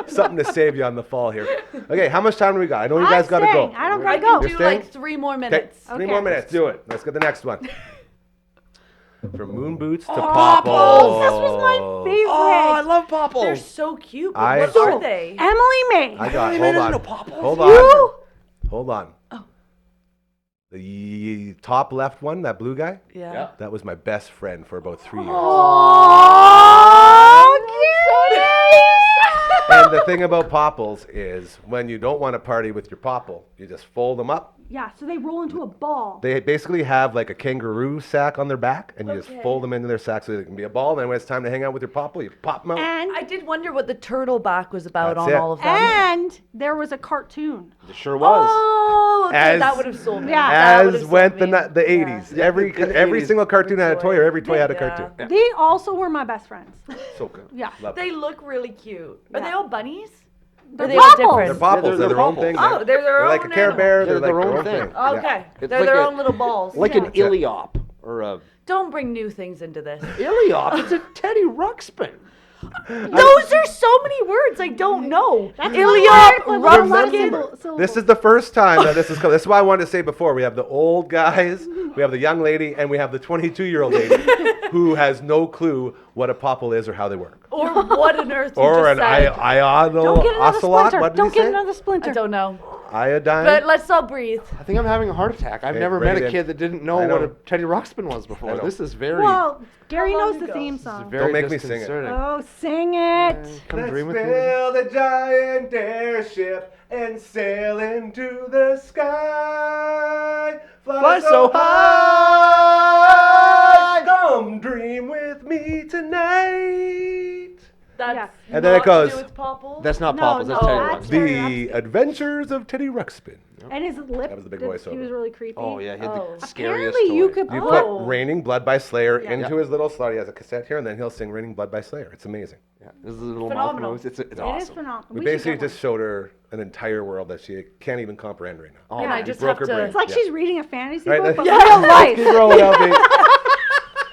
something to save you on the fall here. Okay, how much time do we got? I know you guys got to go. I don't I gotta can go. do staying? like 3 more Okay, minutes. 3 Okay. more minutes. Let's do it. Let's get the next one. From moon boots to Popples! popples. This was my favorite. Oh, I love Popples. They're so cute. But I- what So, are they? Emily May. I got. Hey, Hold man, on. no Popples. Hold You? on. Hold on. Oh. The top left one, that blue guy. Yeah. That was my best friend for about 3 years. And the thing about popples is when you don't want to party with your popple, you just fold them up. Yeah, so they roll into a ball. They basically have like a kangaroo sack on their back, and you just fold them into their sack so they can be a ball. And when it's time to hang out with your popple, you pop them out. And I did wonder what the turtle back was about That's on it. all of them. and there was a cartoon. It sure was. Oh, okay, As- that would have sold me. Yeah. That would've As sold went the me. the 80s. Yeah, Every in the every 80s. single cartoon had a toy, or every toy had a Yeah. cartoon. They also were my best friends. So good. Yeah. Love They it. look really cute. Are Yeah. they all bunnies? They're Are they all popples. different? They're popples. they're They're their own popples. thing. Oh, they're their They're like a own Care animal. Bear. They're They're like their their own own thing. thing. Yeah. Okay. It's They're like their a- own little balls. Like Yeah. an Iliop or a Don't bring new things into this. Iliop. It's a Teddy Ruxpin. Those are so many words I don't know. That's Iliop, like a lot of Rumpkin. syllables. This is the first time that this is coming. This is why I wanted to say before. We have the old guys, we have the young lady, and we have the 22-year-old lady who has no clue what a popple is or how they work. Or what on earth you Or just an said. ional Don't get another ocelot. splinter. What did Don't he get say? another splinter. I don't know. Iodine. But let's all breathe. I think I'm having a heart attack. I've Okay, never bring met it a in. kid that didn't I know know. what a Teddy Ruxpin was before. I know. This is very, Well, Gary How long knows the ago? theme this is song. very Don't make me sing it. disconcerting. Oh, sing it. Come dream with me. build a giant airship and sail into the sky. Fly so high. Come dream with me tonight. That's Yeah. And then it not goes- to do with Popples? That's not No, Popples. That's no, Teddy that's Ruxpin. The Ruxpin. Adventures of Teddy Ruxpin. And his lip. That was the big he voiceover. was really creepy. Oh yeah, he had Oh. the scariest Apparently you toy. could You put. put Raining Blood by Slayer Yeah. into his little slot. He has a cassette here, and then he'll sing Raining Blood by Slayer. It's amazing. Yeah, this is a little Phenomenal. mouth moves. It's It is awesome. phenomenal. We should basically get one. just showed her an entire world that she can't even comprehend right now. Oh, Yeah, man, I you just broke have her to. brain. It's like Yeah. she's reading a fantasy Right, book, but yeah. real Keep life. rolling, LB.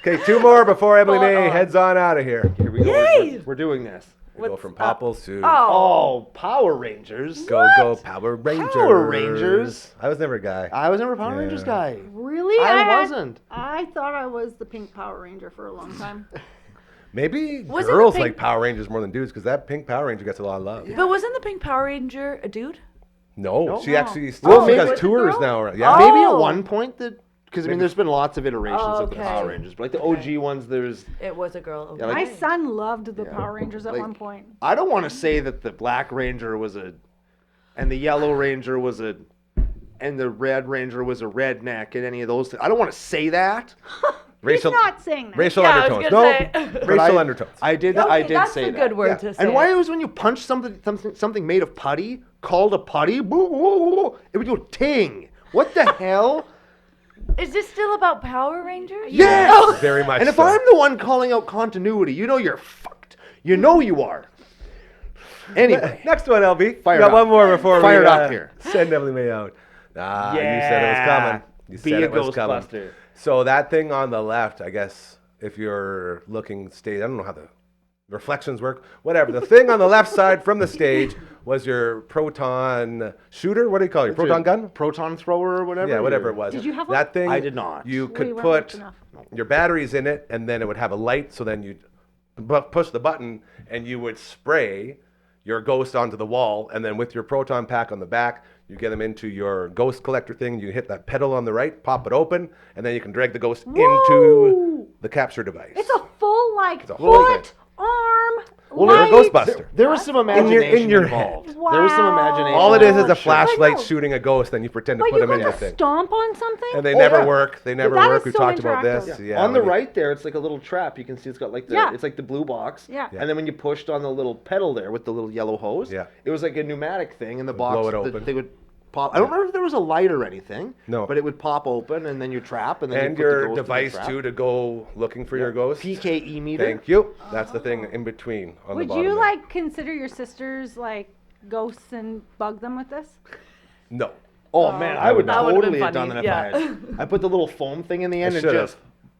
Okay, 2 more before Emily Hold May on. heads on out of here. Here we go. Yay! We're doing this. We go What's from up? popples to Oh. Oh, Power Rangers. go Power Rangers. I was never a guy. I was never a Power Rangers Yeah. guy. Really? I wasn't. I thought I was the pink Power Ranger for a long time. Maybe Wasn't girls the pink- like Power Rangers more than dudes because that pink Power Ranger gets a lot of love. But wasn't the Pink Power Ranger a dude? No, No. she No. actually still Well, she maybe does with the tours girl? now. Yeah. Oh. Maybe at one point the Because, I mean, there's been lots of iterations of the Okay. Power Rangers. But, like, the OG ones, there's... It was a girl. Yeah, like- My son loved the Yeah. Power Rangers at Like, one point. I don't want to say that the Black Ranger was and the Yellow Ranger was and the Red Ranger was a redneck and any of those things. I don't want to say that. He's not saying that. Racial Yeah, I was undertones. gonna No, say. racial I- undertones. I did Okay, that's say a that. good word Yeah. to say. And why was when you punch something made of putty called a putty? Boo, boo, boo, boo, it would go ting. What the hell? Is this still about Power Rangers? Yes! Very much And if so. I'm the one calling out continuity, you know you're fucked. You know you are. Anyway. Next one, LB. Fired Got up. one more before Fired we up here. send Emily May out. Ah, you said it was coming. You Be said a it was coming. Ghostbuster. So that thing on the left, I guess, if you're looking stage, I don't know how the reflections work. Whatever. The thing on the left side from the stage was your proton shooter. What do you call it? Your proton gun? Proton thrower or whatever? Yeah, whatever it was. Did you have one? that thing? I did not. You We could weren't put rich enough. your batteries in it, and then it would have a light. So then you'd push the button, and you would spray your ghost onto the wall, and then with your proton pack on the back, you get them into your ghost collector thing. You hit that pedal on the right, pop it open, and then you can drag the ghost into the capture device. It's a full, like, a whole foot, thing. arm, Well, you're a light. Ghostbuster. There was some imagination in your involved. head. There was some Wow. imagination. All it is a Sure. flashlight I know. shooting a ghost, then you pretend to But put you them in got the to thing. stomp on something? And they Oh, never yeah. work. They never that work. is We've so talked about interactive. this. Yeah. Yeah, On the when you- right there, it's like a little trap. You can see it's got like the Yeah. it's like the blue box. Yeah. And then when you pushed on the little pedal there with the little yellow hose, Yeah. it was like a pneumatic thing in the box. blow it that open. They would pop. I don't remember if there was a light or anything. No. But it would pop open and then you trap and then And you put the your ghost in the device trap. too to go looking for your ghost. PKE meter. Thank you. That's the thing in between on the Would bottom. you, there. like, consider your sisters, like, ghosts and bug them with this? No. Oh man, I would That would've been totally have done funny, that if I had. I put the little foam thing in the end and should've. just.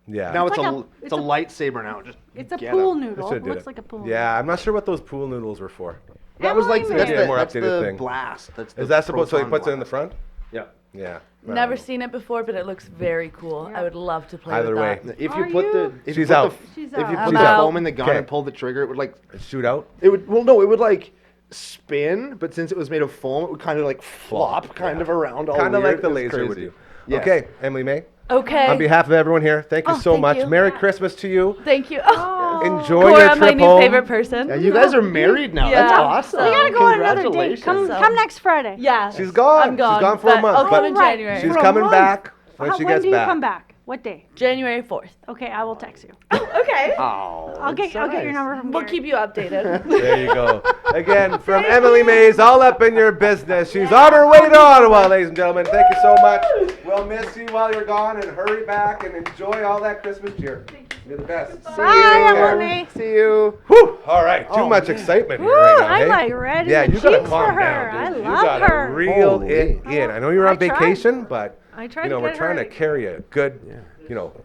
Yeah. Now It's it's like a a- it's a lightsaber now. Just It's a get pool 'em. noodle. Should've It did looks it. like a pool Yeah, I'm not sure what those pool noodles were for. That was like Emily that's May. Yeah, the, more that's updated the thing. blast. That's the Is that supposed? So he proton puts it in the blast. front? Yeah. Yeah. Never seen it before, but it looks very cool. I would love to play Either with way. that. If Are you put you? the if She's you put out. the She's if you out. put I'm the out. foam in the gun Okay. and pulled the trigger, it would like Shoot out. it would no, it would like spin, but since it was made of foam, it would kind of like flop kind of around all Kind of weird. like the It was laser would crazy. do. Yes. Okay, Emily May. Okay. On behalf of everyone here, thank you Oh, so thank much. you. Merry Christmas to you. Thank you. Oh, Enjoy Cora, your trip my new home. favorite person. Yeah, you guys are married now. That's Yeah. awesome. We gotta go on another date. Come, Congratulations. come next Friday. Yeah. She's gone. I'm gone. She's gone for a but month, I'll but come in Right. January. She's For a coming month. back when she When gets do you back. come back? What day? January 4th. Okay, I will text you. Okay. Oh, I'll get your number from We'll Gary. keep you updated. There you go. Again, from Emily Mays, all up in your business. She's on her way to Ottawa, ladies and gentlemen. Thank you so much. We'll miss you while you're gone, and hurry back and enjoy all that Christmas cheer. You're the best. Bye, Emily. See you. Whew. All right, too Oh, much man. excitement Woo, here right now. I'm hey? like red Yeah, in the you gotta cheeks calm for her. down, dude. I You love gotta her. reel Holy. it in. I know you're on I tried. vacation, but I tried you know to we're get trying her. to carry a good,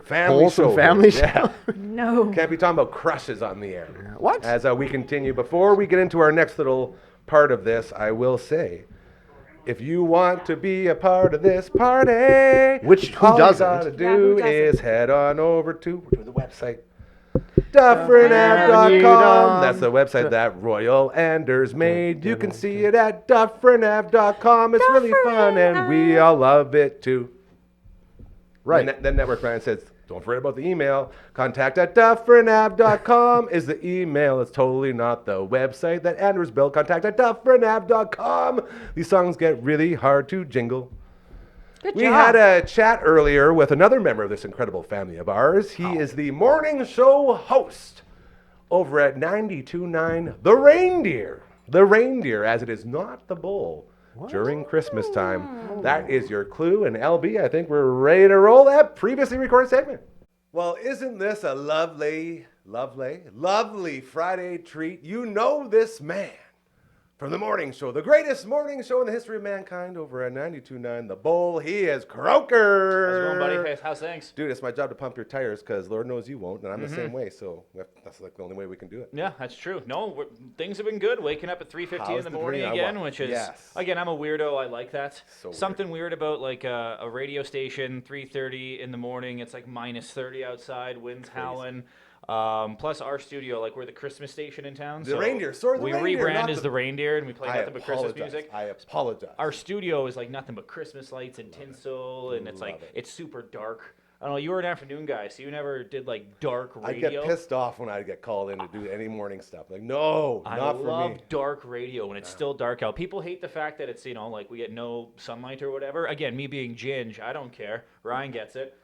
family Wholesome show. family here. show. Yeah. No. Can't be talking about crushes on the air. What? As we continue, before we get into our next little part of this, I will say, if you want to be a part of this party, Which- who all doesn't? you gotta Yeah, who do doesn't? is head on over to the website. DufferinAv.com. That's the website that Royal Anders made. You can see it at DufferinAv.com. It's really fun, and we all love it too. Right. Then Network Ryan says, don't forget about the email. Contact at DufferinAv.com is the email. It's totally not the website that Anders built. Contact at DufferinAv.com. These songs get really hard to jingle. Good We job. had a chat earlier with another member of this incredible family of ours. He is the morning show host over at 92.9 The Reindeer. The Reindeer, as it is not the bull during Christmas time. That is your clue. And LB, I think we're ready to roll that previously recorded segment. Well, isn't this a lovely, lovely, lovely Friday treat? You know this man from the morning show, the greatest morning show in the history of mankind over at 92.9 The Bull. He is Croker. How's it going, buddy? Hey, how's things? Dude, it's my job to pump your tires because Lord knows you won't, and I'm the same way, so that's like the only way we can do it. Yeah, that's true. No, things have been good. Waking up at 3:50 How's in the the morning dream? again, which is Yes. again, I'm a weirdo. I like that. So weird. Something weird about like a radio station, 3:30 in the morning. It's like minus 30 outside, winds howling. Plus our studio, like we're the Christmas station in town. The so reindeer. Sorry, the we reindeer, rebrand not as the- the reindeer, and we play I nothing but Christmas apologize. music. I apologize. Our studio is like nothing but Christmas lights and tinsel, and it's like it's super dark. I don't know. You were an afternoon guy, so you never did like dark I radio. get pissed off when I get called in to do any morning stuff. Like, no, I not for love me. dark radio when it's still dark out. People hate the fact that it's, like we get no sunlight or whatever. Again, me being Ginge, I don't care. Ryan gets it.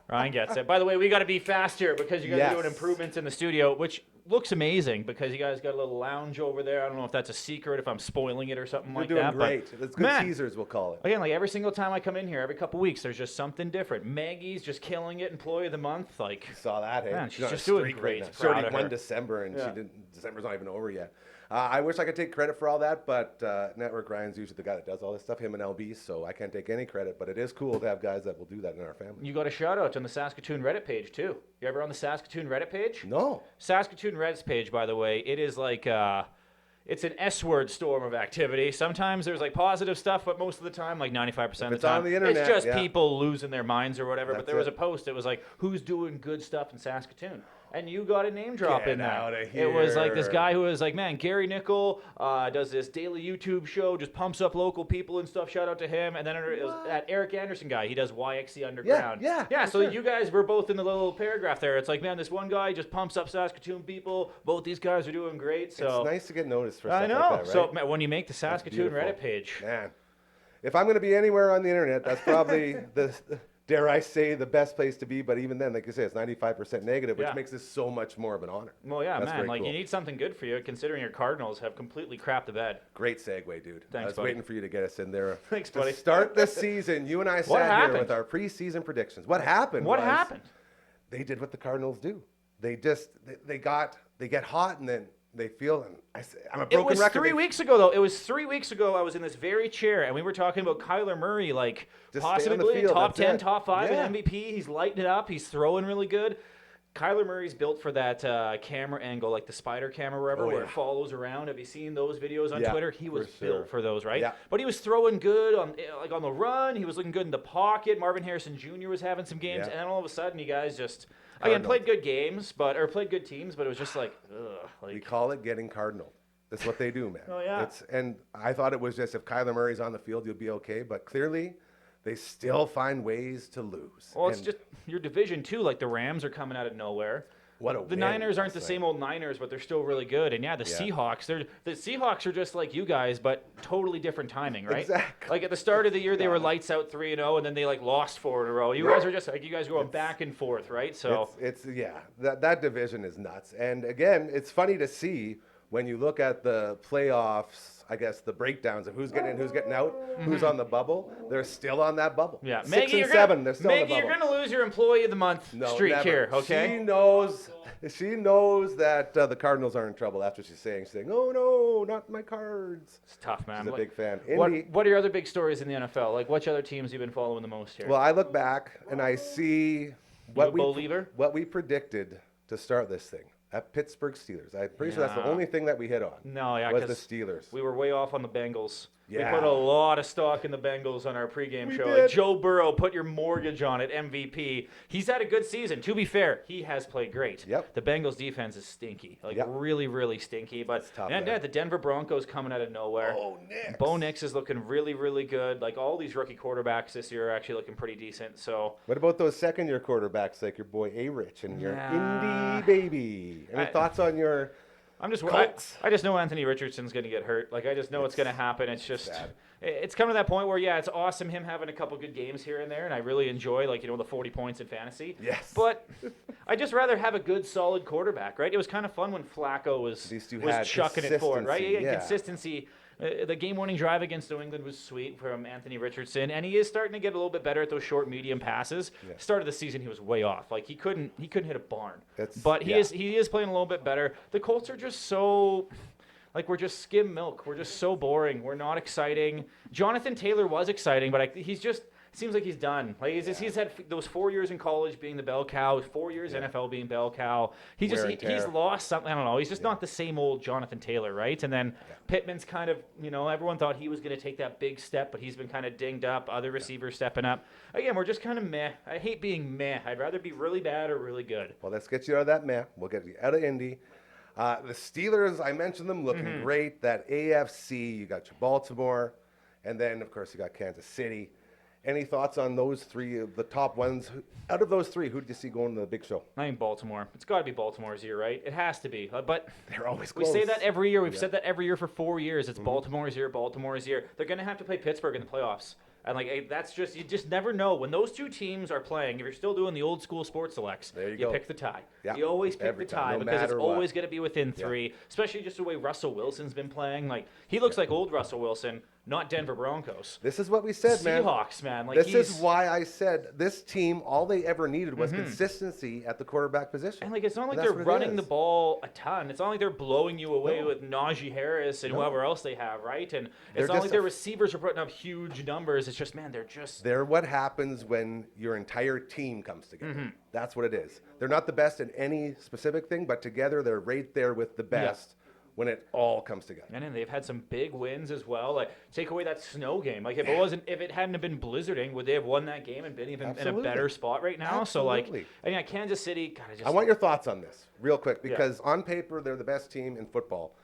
Ryan gets it. By the way, we got to be faster because you guys are doing Yes. improvements in the studio, which looks amazing because you guys got a little lounge over there. I don't know if that's a secret, if I'm spoiling it or something You're like doing that. great. But That's good man, teasers, we'll call it. again, like every single time I come in here, every couple weeks, there's just something different. Maggie's just killing it, employee of the month. Like, Saw that, hey? Man, she's on a just doing streak great. now. She Proud already of won her. December, and Yeah. December's not even over yet. I wish I could take credit for all that, but Network Ryan's usually the guy that does all this stuff, him and LB, so I can't take any credit, but it is cool to have guys that will do that in our family. you got a shout out on the Saskatoon Reddit page, too. You ever on the Saskatoon Reddit page? No. Saskatoon Reddit's page, by the way, it is like it's an S-word storm of activity. Sometimes there's like positive stuff, but most of the time, like 95% of it's the time, on the internet, it's just yeah. people losing their minds or whatever. But That's there was it. a post. It was like, who's doing good stuff in Saskatoon? And you got a name drop Get in there. outta It was like this here. guy who was like, man, Gary Nickel does this daily YouTube show, just pumps up local people and stuff. Shout out to him. And then it was that Eric Anderson guy. He does YXC Underground. yeah, So for sure. you guys were both in the little paragraph there. It's like, man, this one guy just pumps up Saskatoon people. Both these guys are doing great. So It's nice to get noticed for I stuff know. like that, right? So man, when you make the Saskatoon beautiful. Reddit page, Man, if I'm going to be anywhere on the internet, that's probably dare I say, the best place to be. But even then, like you say, it's 95% negative, which Yeah. makes this so much more of an honor. well, yeah, That's man, very like cool. you need something good for you, considering your Cardinals have completely crapped the bed. Great segue, dude. I Thanks, was buddy. waiting for you to get us in there. Thanks, to buddy. start this season, you and I sat here happened? with our preseason predictions. What happened? What was happened? They did what the Cardinals do. They get hot and then they feel. And I'm a It broken was record. 3 weeks ago, though. It was 3 weeks ago. I was in this very chair, and we were talking about Kyler Murray, like Just stay on the possibly field, top that's 10, it. top 5 Yeah. in MVP. He's lighting it up. He's throwing really good. Kyler Murray's built for that camera angle, like the spider camera, wherever, Oh, where yeah. it follows around. Have you seen those videos on Yeah, Twitter? He was for sure. built for those, right? Yeah. But he was throwing good on the run. He was looking good in the pocket. Marvin Harrison Jr. was having some games, Yeah. and then all of a sudden, you guys just Cardinals. played good games, or played good teams, but it was just like, ugh, We like. call it getting cardinal. That's what they do, man. Oh, yeah. And I thought it was just if Kyler Murray's on the field, you'll be okay. But clearly, they still find ways to lose. Well, it's And just your division too. Like the Rams are coming out of nowhere. What a The win Niners aren't last the night. same old Niners, but they're still really good. And yeah, the Seahawks, the Seahawks are just like you guys, but totally different timing, right? Exactly. Like at the start of the year, they were lights out 3-0, and then they like lost 4 in a row. You guys are just like you guys going back and forth, right? So It's that division is nuts. And again, it's funny to see when you look at the playoffs, I guess the breakdowns of who's getting in, who's getting out, who's on the bubble. They're still on that bubble. yeah, 6 and 7, they're still on the Maggie, bubble. you're gonna lose your Employee of the Month No, streak never. here, okay? She knows that the Cardinals are in trouble. That's what she's saying. She's saying, "Oh no, not my Cards." It's tough, man. She's a big fan. What, Indy- what are your other big stories in the NFL? Like, which other teams you've been following the most here? Well, I look back and I see a believer? what we predicted to start this thing. At Pittsburgh Steelers. I'm pretty sure that's the Yeah. only thing that we hit on. No, yeah, was the 'cause Steelers. We were way off on the Bengals. Yeah. We put a lot of stock in the Bengals on our pregame show. did. Like Joe Burrow, put your mortgage on it, MVP. He's had a good season. To be fair, he has played great. Yep. The Bengals defense is stinky. Like, Yep. really, really stinky. But tough and there. yeah, the Denver Broncos coming out of nowhere. Oh, Nix. Bo Nix is looking really, really good. Like, all these rookie quarterbacks this year are actually looking pretty decent. So, What about those second-year quarterbacks like your boy A-Rich and your Yeah. Indy baby? Any thoughts on your I'm just Colts? I just know Anthony Richardson's going to get hurt. Like I just know it's going to happen. It's just sad. it's coming to that point where yeah, it's awesome him having a couple good games here and there, and I really enjoy like the 40 points in fantasy. Yes. But I just rather have a good solid quarterback, right? It was kind of fun when Flacco was These two had chucking it forward, right? consistency, yeah. Consistency. The game-winning drive against New England was sweet from Anthony Richardson, and he is starting to get a little bit better at those short, medium passes. Yeah. Start of the season, he was way off. Like he couldn't hit a barn. That's- But he yeah. is playing a little bit better. The Colts are just so, like we're just skim milk. We're just so boring. We're not exciting. Jonathan Taylor was exciting, but he's just it seems like he's done. Like he's had those 4 years in college being the bell cow, 4 years NFL being bell cow. He's lost something. I don't know. He's just not the same old Jonathan Taylor, right? And then Pittman's kind of, everyone thought he was going to take that big step, but he's been kind of dinged up. Other receivers stepping up. Again, we're just kind of meh. I hate being meh. I'd rather be really bad or really good. Well, let's get you out of that meh. We'll get you out of Indy. The Steelers, I mentioned them looking great. That AFC, you got your Baltimore, and then, of course, you got Kansas City. Any thoughts on those three, the top ones? Out of those three, who did you see going to the big show? I mean, Baltimore. It's got to be Baltimore's year, right? It has to be. But they're always we close. say that every year. We've said that every year for 4 years. It's Baltimore's year, Baltimore's year. They're going to have to play Pittsburgh in the playoffs. And, that's just, you just never know. When those two teams are playing, if you're still doing the old school sports selects, you pick the tie. Yeah. You always pick the tie because it's always going to be within 3, Yeah. especially just the way Russell Wilson's been playing. He looks like old Russell Wilson, not Denver Broncos. This is what we said, man. Seahawks, man. This is why I said this team, all they ever needed was consistency at the quarterback position. And it's not like they're running the ball a ton. It's not like they're blowing you away with Najee Harris and whoever else they have, right? And it's not like their receivers are putting up huge numbers. It's just, man, they're what happens when your entire team comes together. That's what it is. They're not the best in any specific thing, but together they're right there with the best. When it all comes together. And then they've had some big wins as well. Take away that snow game. If it hadn't been blizzarding, would they have won that game and been even in a better spot right now? Absolutely. So Kansas City I want your thoughts on this real quick because on paper they're the best team in football.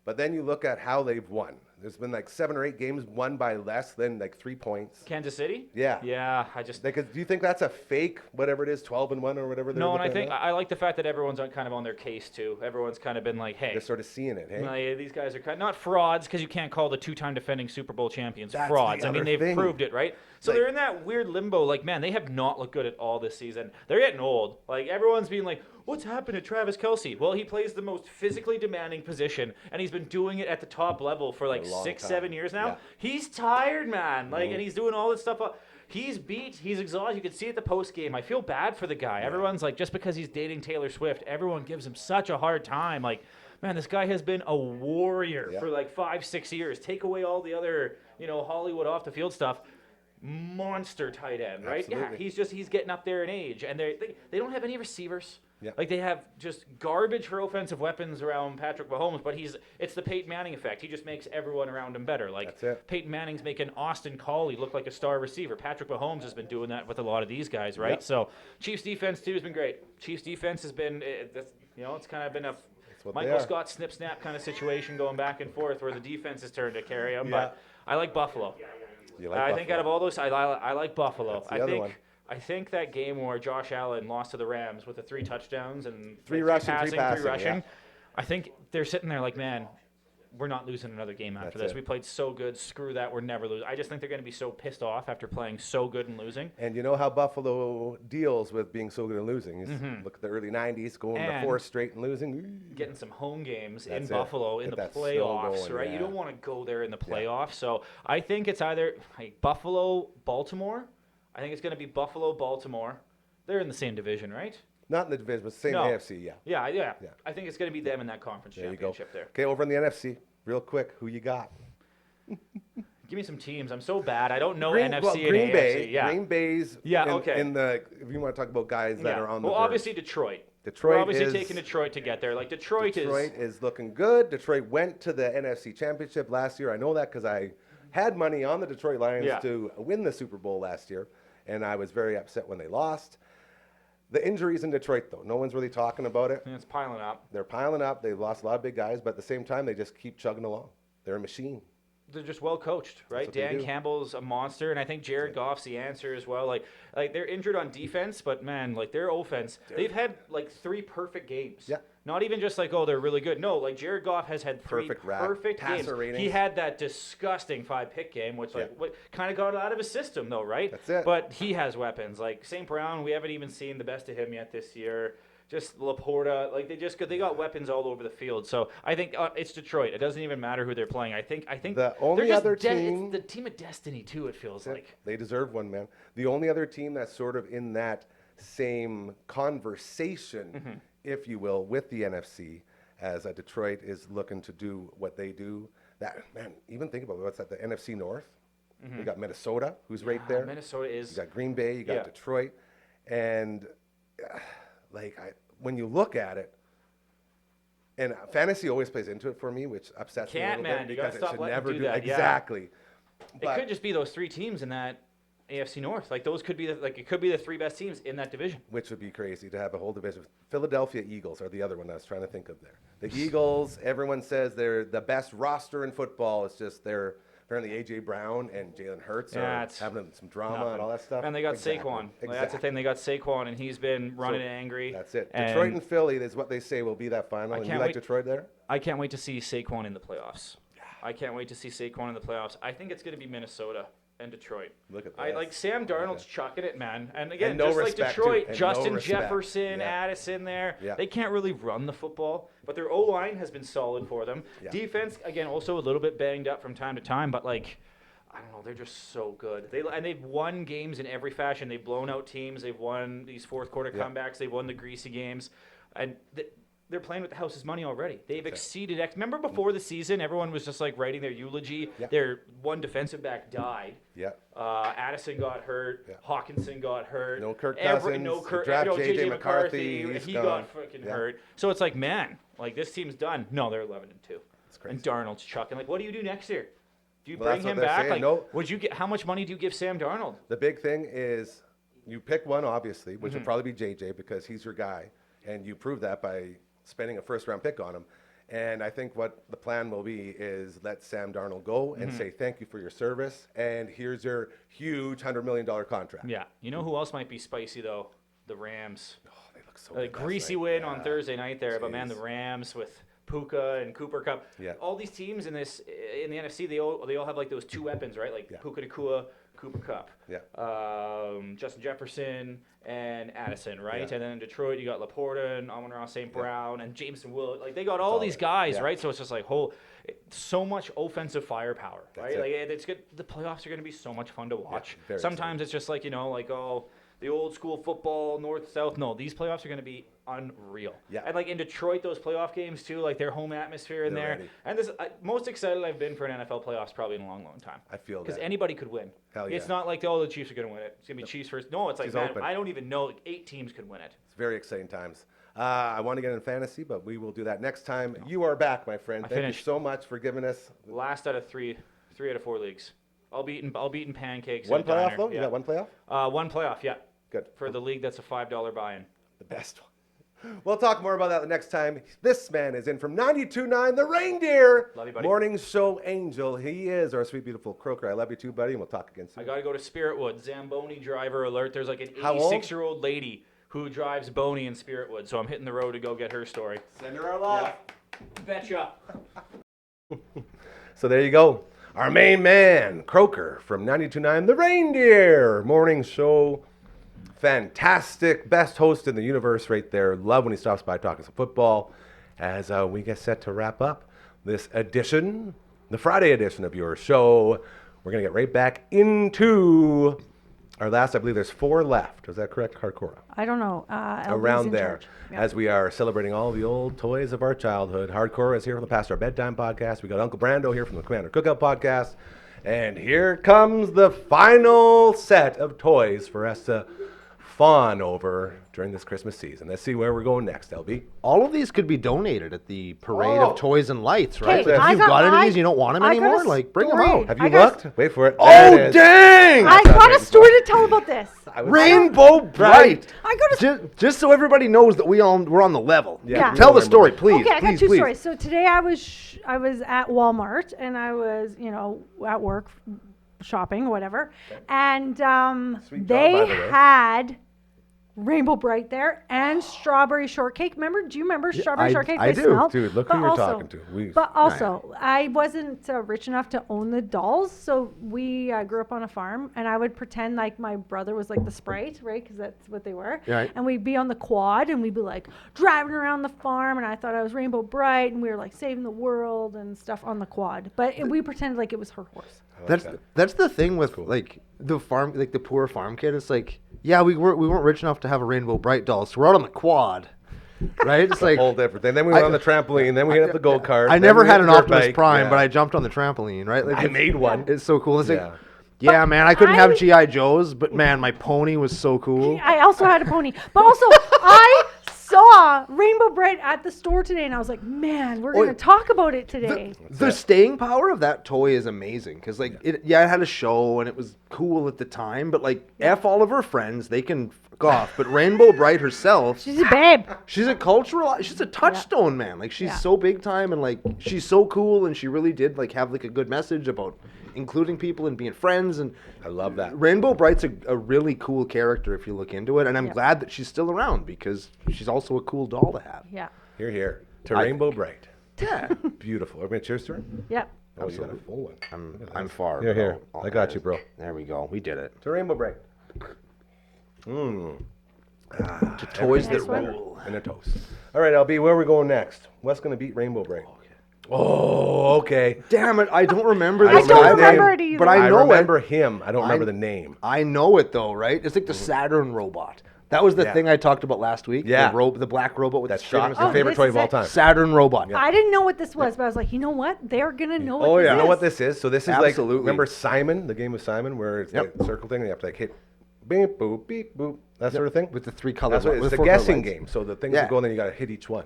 But then you look at how they've won. There's been 7 or 8 games won by less than 3 points. Kansas City? Yeah. Yeah, do you think that's a fake, whatever it is, 12-1 or whatever? No, and I like the fact that everyone's kind of on their case too. Everyone's kind of been like, hey, they're sort of seeing it. Hey, these guys are kind of not frauds because you can't call the 2-time defending Super Bowl champions frauds. They've proved it, right? So they're in that weird limbo. Man, they have not looked good at all this season. They're getting old. Everyone's being like, what's happened to Travis Kelce? Well, he plays the most physically demanding position, and he's been doing it at the top level for 6-7 years now. Yeah. He's tired, man. And he's doing all this stuff. He's beat. He's exhausted. You can see it the post game. I feel bad for the guy. Yeah. Everyone's just because he's dating Taylor Swift, everyone gives him such a hard time. Man, this guy has been a warrior for 5-6 years. Take away all the other, Hollywood off the field stuff. Monster tight end, right? Absolutely. Yeah, he's getting up there in age, and they don't have any receivers. Yeah. They have just garbage for offensive weapons around Patrick Mahomes, but it's the Peyton Manning effect. He just makes everyone around him better. That's it. Peyton Manning's making Austin Collie look like a star receiver. Patrick Mahomes has been doing that with a lot of these guys, right? Yep. So Chiefs defense too has been great. Chiefs defense has been, it's kind of been a what Michael Scott snip snap kind of situation going back and forth where the defense has turned to carry them. But I like Buffalo. You like I Buffalo? think out of all those, I like Buffalo. That's the other one. I think that game where Josh Allen lost to the Rams with the 3 touchdowns and 3 rushing, 3 passing, rushing, I think they're sitting there man, we're not losing another game after this. We played so good. Screw that. We're never losing. I just think they're going to be so pissed off after playing so good and losing. And you know how Buffalo deals with being so good and losing. Look at the early 90s, going to 4 straight and losing. Getting some home games That's in Buffalo in the playoffs, going, right? yeah. You don't want to go there in the playoffs. So I think it's either Buffalo, Baltimore. I think it's going to be Buffalo, Baltimore. They're in the same division, right? Not in the division, but same AFC, Yeah. I think it's going to be them in that conference championship there. Okay, over in the NFC, real quick, who you got? Give me some teams. I'm so bad. I don't know Green NFC and Bay, AFC. Yeah. Green Bay's in the, if you want to talk about guys that are on the verge. Obviously Detroit. We're obviously taking Detroit to get there. Detroit is looking good. Detroit went to the NFC Championship last year. I know that because I had money on the Detroit Lions to win the Super Bowl last year, and I was very upset when they lost. The injuries in Detroit, though, no one's really talking about it. It's piling up. They're piling up. They've lost a lot of big guys, but at the same time, they just keep chugging along. They're a machine. They're just well coached, right? Dan Campbell's a monster, and I think Jared Goff's the answer as well. They're injured on defense, but man, their offense, they've had 3 perfect games. Yeah. Not even just they're really good. No, Jared Goff has had 3 perfect games. Ratings. He had that disgusting 5-pick game, which what kind of got out of his system though, right? That's it. But he has weapons. St. Brown, we haven't even seen the best of him yet this year. Just Laporta, they got weapons all over the field. So I think it's Detroit. It doesn't even matter who they're playing. I think the only other team, it's the team of destiny too. It feels like they deserve one, man. The only other team that's sort of in that same conversation, if you will, with the NFC, as Detroit is looking to do what they do. That man, even think about what's at the NFC North. You got Minnesota, who's right there. Minnesota is. You got Green Bay, you got Yeah. Detroit, and when you look at it, and fantasy always plays into it for me, which upsets me a Can't, little man. bit You gotta because it stop should letting never do that, yeah. exactly. It could just be those 3 teams in that AFC North. Like those could be it could be the 3 best teams in that division. Which would be crazy to have a whole division. Philadelphia Eagles are the other one I was trying to think of there. The Eagles, everyone says they're the best roster in football. It's just they're apparently A.J. Brown and Jalen Hurts are having some drama and all that stuff. And they got Exactly. Saquon. Exactly. Like, that's the thing. They got Saquon, and he's been running angry. That's it. And Detroit and Philly is what they say will be that final. And you can't like wait- Detroit there? I can't wait to see Saquon in the playoffs. I can't wait to see Saquon in the playoffs. I think it's going to be Minnesota and Detroit. Look at I this. like Sam Darnold's chucking it, man. And again, And no just like respect, too. Detroit, And no Justin respect. Jefferson, Yeah. Addison there. Yeah. They can't really run the football, but their O-line has been solid for them. Yeah. Defense, again, also a little bit banged up from time to time, but like, I don't know, they're just so good. They've won games in every fashion. They've blown out teams. They've won these fourth quarter Yeah. comebacks. They've won the greasy games. And they're playing with the house's money already. They've exceeded. Remember before the season, everyone was just like writing their eulogy. Yeah. Their one defensive back died. Yeah. Addison got hurt. Yeah. Hawkinson got hurt. No Kirk Cousins. No Kirk. Draft J.J. J.J. McCarthy. McCarthy. He He's got gone. fucking Yeah. hurt. So it's like, man, like this team's done. No, they're 11-2. It's crazy. And Darnold's chucking. Like, what do you do next year? Do you Well, bring that's what him they're back? saying. Like, No. would you get? How much money do you give Sam Darnold? The big thing is you pick one, obviously, which Mm-hmm. would probably be JJ because he's your guy, and you prove that by spending a first-round pick on him. And I think what the plan will be is let Sam Darnold go Mm-hmm. and say thank you for your service, and here's your huge $100 million contract. Yeah. You know who else might be spicy though? The Rams. Oh, they look so A good last greasy night. win Yeah. on Thursday night there, but man, the Jeez. Rams with Puka and Cooper Cup. Yeah. All these teams in the NFC, they all have like those 2 weapons, right? Like Yeah. Puka Nacua, Cooper Cup. Yeah. Justin Jefferson and Addison, right? Yeah. And then in Detroit, you got Laporta and Amon-Ra St. Brown and Jameson Willard. Like they got all Solid. these guys, Yeah. right? So it's just like so much offensive firepower, right? That's it. Like it's good. The playoffs are going to be so much fun to watch. very Sometimes it's just like the old school football, north south. No, these playoffs are going to be unreal. Yeah. And like in Detroit, those playoff games too, like their home atmosphere in They're there. ready. And this most excited I've been for an NFL playoffs probably in a long, long time. I feel Because that. anybody could win. Hell It's yeah. not like the Chiefs are going to win it. It's going to be Chiefs first. No, it's like It's man, open. I don't even know. Like 8 teams could win it. It's very exciting times. I want to get in fantasy, but we will do that next time. You are back, my friend. Thank you finished. so much for giving us Last out of 3 out of 4 leagues. I'll be eating pancakes. one at a playoff, diner. though. Yeah. You got one playoff? One playoff, yeah. Good. For the league, that's a $5 buy-in. The best one. We'll talk more about that the next time. This man is in from 92.9, The Reindeer. Love you, buddy. Morning show angel. He is our sweet, beautiful Croker. I love you too, buddy, and we'll talk again soon. I got to go to Spiritwood. Zamboni driver alert. There's like an How old? 86-year-old lady who drives Boney in Spiritwood. So I'm hitting the road to go get her story. Send her our love. Betcha. So there you go. Our main man, Croker from 92.9, The Reindeer. Morning show. Fantastic. Best host in the universe right there. Love when he stops by talking some football. As we get set to wrap up this edition, the Friday edition of your show, we're going to get right back into our last, I believe there's 4 left. Is that correct, Cora? I don't know. LB's Around in there, charge. Yep. as we are celebrating all the old toys of our childhood. Hardcore is here from the Past Our Bedtime podcast. We got Uncle Brando here from the Commander Cookout podcast. And here comes the final set of toys for us to fawn over during this Christmas season. Let's see where we're going next, LB. All of these could be donated at the Parade Oh. of Toys and Lights, right? Okay, Like, if I you've got- got any of I- these, you don't want them I got a anymore, like bring them story. out. Have you I got looked? Wait for it. Oh, There it is. dang! I got a story to tell about this. I was- Rainbow Bright. I got a Just so everybody knows that we're on the level. Yeah. Tell the Rainbow story, Bright. please. Okay, I got please, 2 please. stories. So today I was at Walmart and I was, at work shopping, whatever. And Sweet job, they by the way. had Rainbow Bright there and strawberry shortcake. Do you remember strawberry shortcake? I They do. smelled. Dude, look But who you're also- talking to. But also, I wasn't rich enough to own the dolls, so we grew up on a farm, and I would pretend like my brother was like the Sprite, right? Because that's what they were. Right. And we'd be on the quad, and we'd be like driving around the farm, and I thought I was Rainbow Bright, and we were like saving the world and stuff on the quad. But we pretended like it was her horse. That's the thing with like the farm, like the poor farm kid. It's like, yeah, we weren't rich enough to have a Rainbow Bright doll, so we're out on the quad, right? It's like whole different thing. Then we went on the trampoline. Then we hit up the go-kart. I then never we had hit an the dirt Optimus bike. Prime, Yeah. but I jumped on the trampoline, right? Like I made one. It's so cool. It's Yeah. like, Yeah, man, I couldn't have GI Joes, but man, my pony was so cool. I also had a pony. But also, I saw Rainbow Bright at the store today, and I was like, man, we're going to talk about it today. The staying power of that toy is amazing because, like, it had a show and it was cool at the time, but like, F all of her friends, they can fuck off. But Rainbow Bright herself, She's a babe. she's a touchstone, man. Like, she's so big time and like, she's so cool, and she really did like have like a good message about including people and being friends. And I love that. Rainbow Bright's a really cool character if you look into it, and I'm glad that she's still around because she's also a cool doll to have. Yeah. Here. To Rainbow Bright. Yeah. Beautiful. Are we going to cheers to her? Yep. Oh, you got a full one. I'm far. Here. Oh, I got you, bro. There we go. We did it. To Rainbow Bright. To toys that Nice one. rule. And a toast. All right, LB, where are we going next? What's going to beat Rainbow Bright? Oh, okay. Damn it! I don't remember I this don't guy, remember it either. but I know remember it. him. I don't remember the name. I know it though, right? It's like the Saturn robot. That was the Yeah. thing I talked about last week. Yeah. The black robot with That's the shot. your favorite this toy is of all it. time. Saturn robot. I didn't know what this was, but I was like, you know what? They're going to know what Oh, this yeah. is. You know what this is? So this is Absolutely. like, remember Simon, the game of Simon, where it's Yep. the circle thing, and you have to like hit beep, boop, beep, boop, that sort of thing? With the three colors. That's what, with it's a four color guessing lights. game. So the things Yeah. that go, and then you got to hit each one.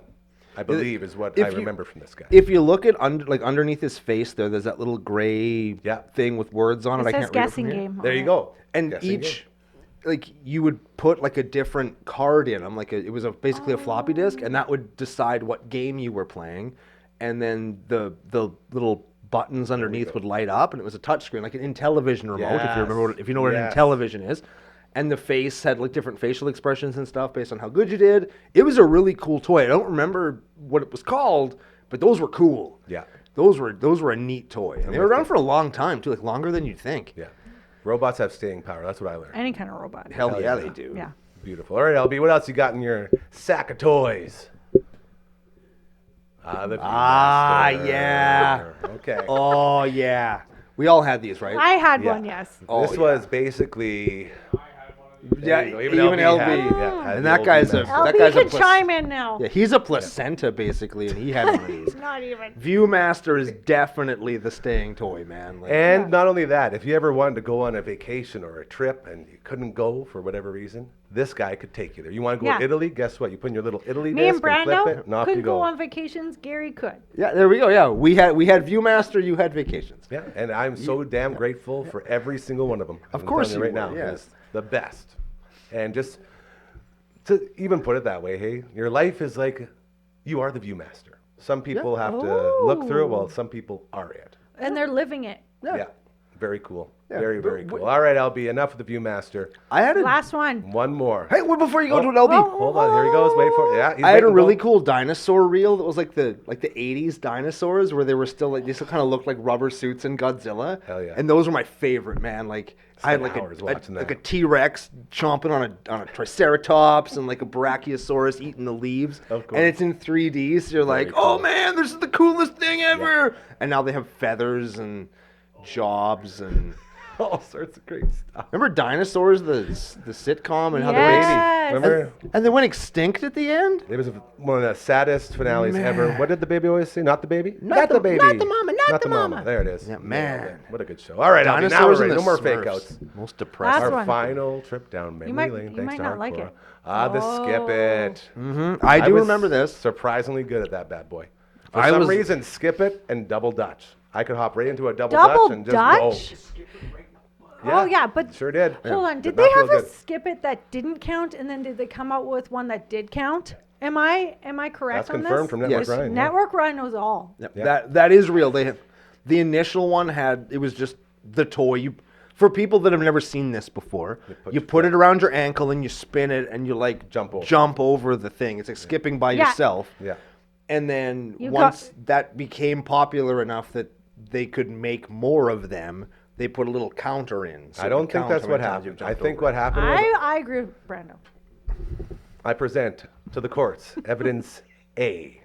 I believe is what I remember from this guy. If you look at underneath his face there's that little gray thing with words on it. It I says can't read it guessing from here. game. There on you it. go. And Guessing each, game. like, you would put like a different card in them. Like it was basically a floppy disk, and that would decide what game you were playing. And then the little buttons underneath would light up, and it was a touch screen, like an Intellivision remote. If you remember, if you know what an Yes. Intellivision is. And the face had like different facial expressions and stuff based on how good you did. It was a really cool toy. I don't remember what it was called, but those were cool. Yeah. Those were a neat toy. And they were around for a long time too, like longer than you'd think. Yeah. Robots have staying power. That's what I learned. Any kind of robot. Hell yeah, yeah. they do. Yeah. Beautiful. All right, LB, what else you got in your sack of toys? The Viewmaster. yeah. Okay. Oh yeah. We all had these, right? I had Yeah. one, yes. Oh, This yeah. was basically. Yeah, There you go. even LB. LB. had And the that old guy's a- Viewmaster. that LB guy's can plus- chime in now. Yeah, he's a placenta basically, and he had one of these. Not even. Viewmaster is definitely the staying toy, man. Like, And not only that, if you ever wanted to go on a vacation or a trip and you couldn't go for whatever reason, this guy could take you there. You want to go Yeah. to Italy? Guess what? You put in your little Italy Me and disc and flip Brando it, and off you couldn't go. go on vacations. Gary could. yeah, there we go. Yeah, we had Viewmaster. You had vacations. Yeah, and I'm so damn grateful for every single one of them. Of I'm course telling you you right were, now, yeah. it's the best. And just to even put it that way, hey, your life is like you are the Viewmaster. Some people have to look through it, while some people are it. And they're living it. Yeah, very cool. Yeah, Very, but very cool. All right, LB, enough of the Viewmaster. I had a Last one. One more. hey, wait, before you go to an LB. Hold on, here he goes. Wait for it. Yeah, he's I had a waiting, really Bo. cool dinosaur reel that was like the 80s dinosaurs where they were still like they still kind of looked like rubber suits in Godzilla. Hell yeah. And those were my favorite, man. Like I had like hours watching like a that. T-Rex chomping on a triceratops and like a brachiosaurus eating the leaves. Of course. And it's in 3D, so you're like, cool. oh man, this is the coolest thing ever. And now they have feathers and jobs and All sorts of great stuff. remember Dinosaurs, the sitcom, and how Yes. Remember? and they went extinct at the end. It was one of the saddest finales ever. What did the baby always say? Not the baby? Not the- baby. not the mama, not the mama. mama. There it is. Yeah, man. What a good show. All right, Albie, now Dinosaurs we're and ready. the No more Smurfs. fake outs. Most depressing. Last Our one. final trip down memory might- lane. you Thanks might to not our like Cora. it. The Skip It. I do was remember this. Surprisingly good at that bad boy. For I some was- reason, Skip It and Double Dutch. I could hop right into a Double Double Dutch and just Dutch? go. Oh, yeah, but Sure did. hold on. Did Did they not feel have a good. skip it that didn't count, and then did they come out with one that did count? Am I correct That's on confirmed this? from Network Yes. Ryan. yeah. Network Run knows all. Yep. Yeah. That is real. They have, the initial one had it was just the toy. For people that have never seen this before, you put it around your ankle and you spin it and you like Jump over. the thing. It's like skipping by Yeah. yourself. Yeah. And then You once that became popular enough that they could make more of them, they put a little counter in. So I it don't would think count that's how what many times happened. you've I jumped think over what it. happened was I agree with Brando. I present to the courts evidence A.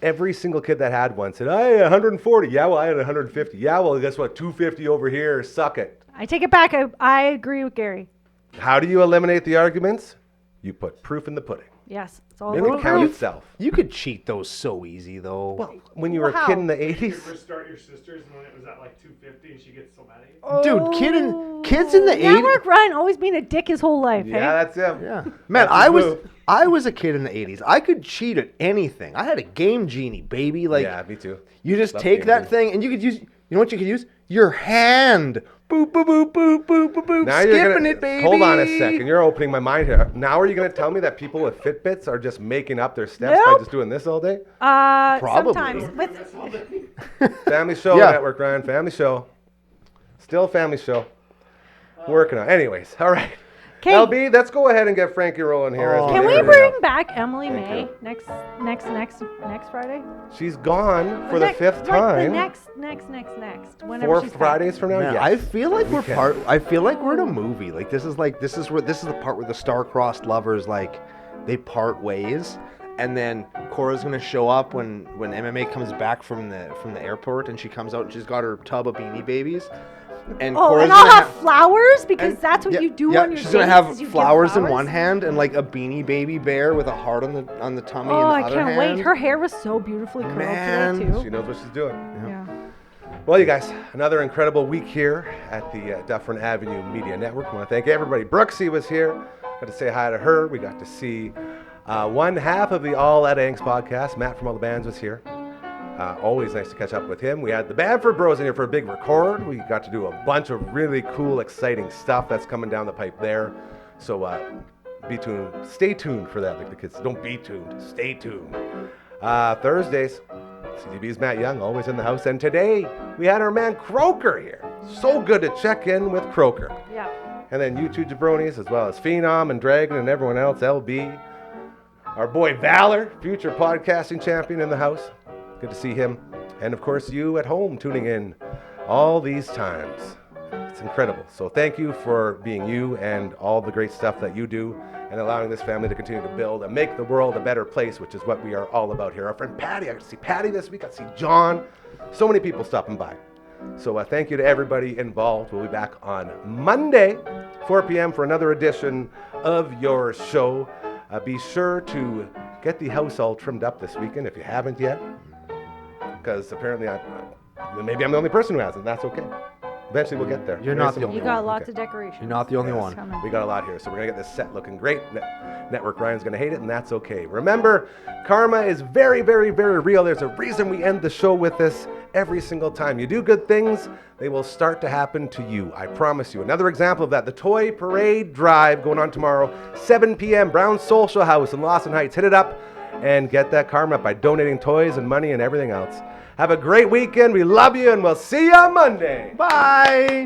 Every single kid that had one said, "I 140." Yeah, well, I had 150. Yeah, well, guess what? 250 over here. Suck it. I take it back. I agree with Gary. How do you eliminate the arguments? You put proof in the pudding. Yes, it's all Make it over count proof. itself. You could cheat those so easy though. Well, when you were a Wow. kid in the Did you 80s, ever start your sisters when it was at like 250 and she gets so mad at you? Dude, kids in the 80s. Network Ryan always been a dick his whole life. yeah, hey? that's him. Yeah, man, That's his move. I was a kid in the 80s. I could cheat at anything. I had a Game Genie, baby. Like, Yeah, me too. you just Love take Game that Genie. thing and you could use. You know what you could use? Your hand. Boop boop boop boop boop boop boop. Now Skipping you're gonna, it, baby. Hold on a second. You're opening my mind here. Now are you going to tell me that people with Fitbits are just making up their steps by Nope. just doing this all day? Probably. Sometimes. With, Family show, Yeah. Network Ryan. Family show. Still family show. Working on. Anyways, all right. 'Kay. LB, let's go ahead and get Frankie rolling here. as Oh, we Can we near bring now. back Emily Thank May you. next Friday? She's gone for the Next- fifth like time. The next. Whenever 4 she's back. Fridays from now. Man, yes. I feel like We we're can. part. I feel like we're in a movie. Like this is the part where the star-crossed lovers like they part ways, and then Cora's gonna show up when MMA comes back from the airport, and she comes out and she's got her tub of Beanie Babies, and Oh, Cora's and I'll gonna have flowers because and- that's what yeah, you do yeah, on your she's gonna dates, have is you give flowers in flowers. one hand and like a Beanie Baby bear with a heart on the tummy Oh, in the I other can't hand. wait. Her hair was so beautifully curled Man. today She too. knows what she's doing. Yeah. Well, you guys, another incredible week here at the Dufferin Avenue Media Network. I want to thank everybody. Brooksy was here. Got to say hi to her. We got to see one half of the All At Angst podcast. Matt from All the Bands was here. Always nice to catch up with him. We had the Bamford Bros in here for a big record. We got to do a bunch of really cool, exciting stuff that's coming down the pipe there. So be tuned. Stay tuned for that. Like the kids, don't be tuned. Stay tuned. Thursdays, CDB's Matt Young, always in the house. And today, we had our man Croker here. So good to check in with Croker. Yeah. And then you two jabronis, as well as Phenom and Dragon and everyone else, LB. Our boy Valor, future podcasting champion in the house. Good to see him. And of course, you at home tuning in all these times. It's incredible. So thank you for being you and all the great stuff that you do and allowing this family to continue to build and make the world a better place, which is what we are all about here. Our friend Patty, I got to see Patty this week. I got to see John. So many people stopping by. So thank you to everybody involved. We'll be back on Monday, 4 p.m. for another edition of your show. Be sure to get the house all trimmed up this weekend if you haven't yet, because apparently maybe I'm the only person who hasn't. That's okay. Eventually we'll get there. You're not the There's only You some- got lots okay. of decorations. You're not the only one. Coming. We got a lot here, so we're gonna get this set looking great. Network Ryan's gonna hate it, and that's okay. Remember, karma is very, very, very real. There's a reason we end the show with this every single time. You do good things, they will start to happen to you. I promise you. Another example of that, the Toy Parade Drive going on tomorrow, 7 p.m. Brown Social House in Lawson Heights. Hit it up and get that karma by donating toys and money and everything else. Have a great weekend. We love you, and we'll see you on Monday. Bye.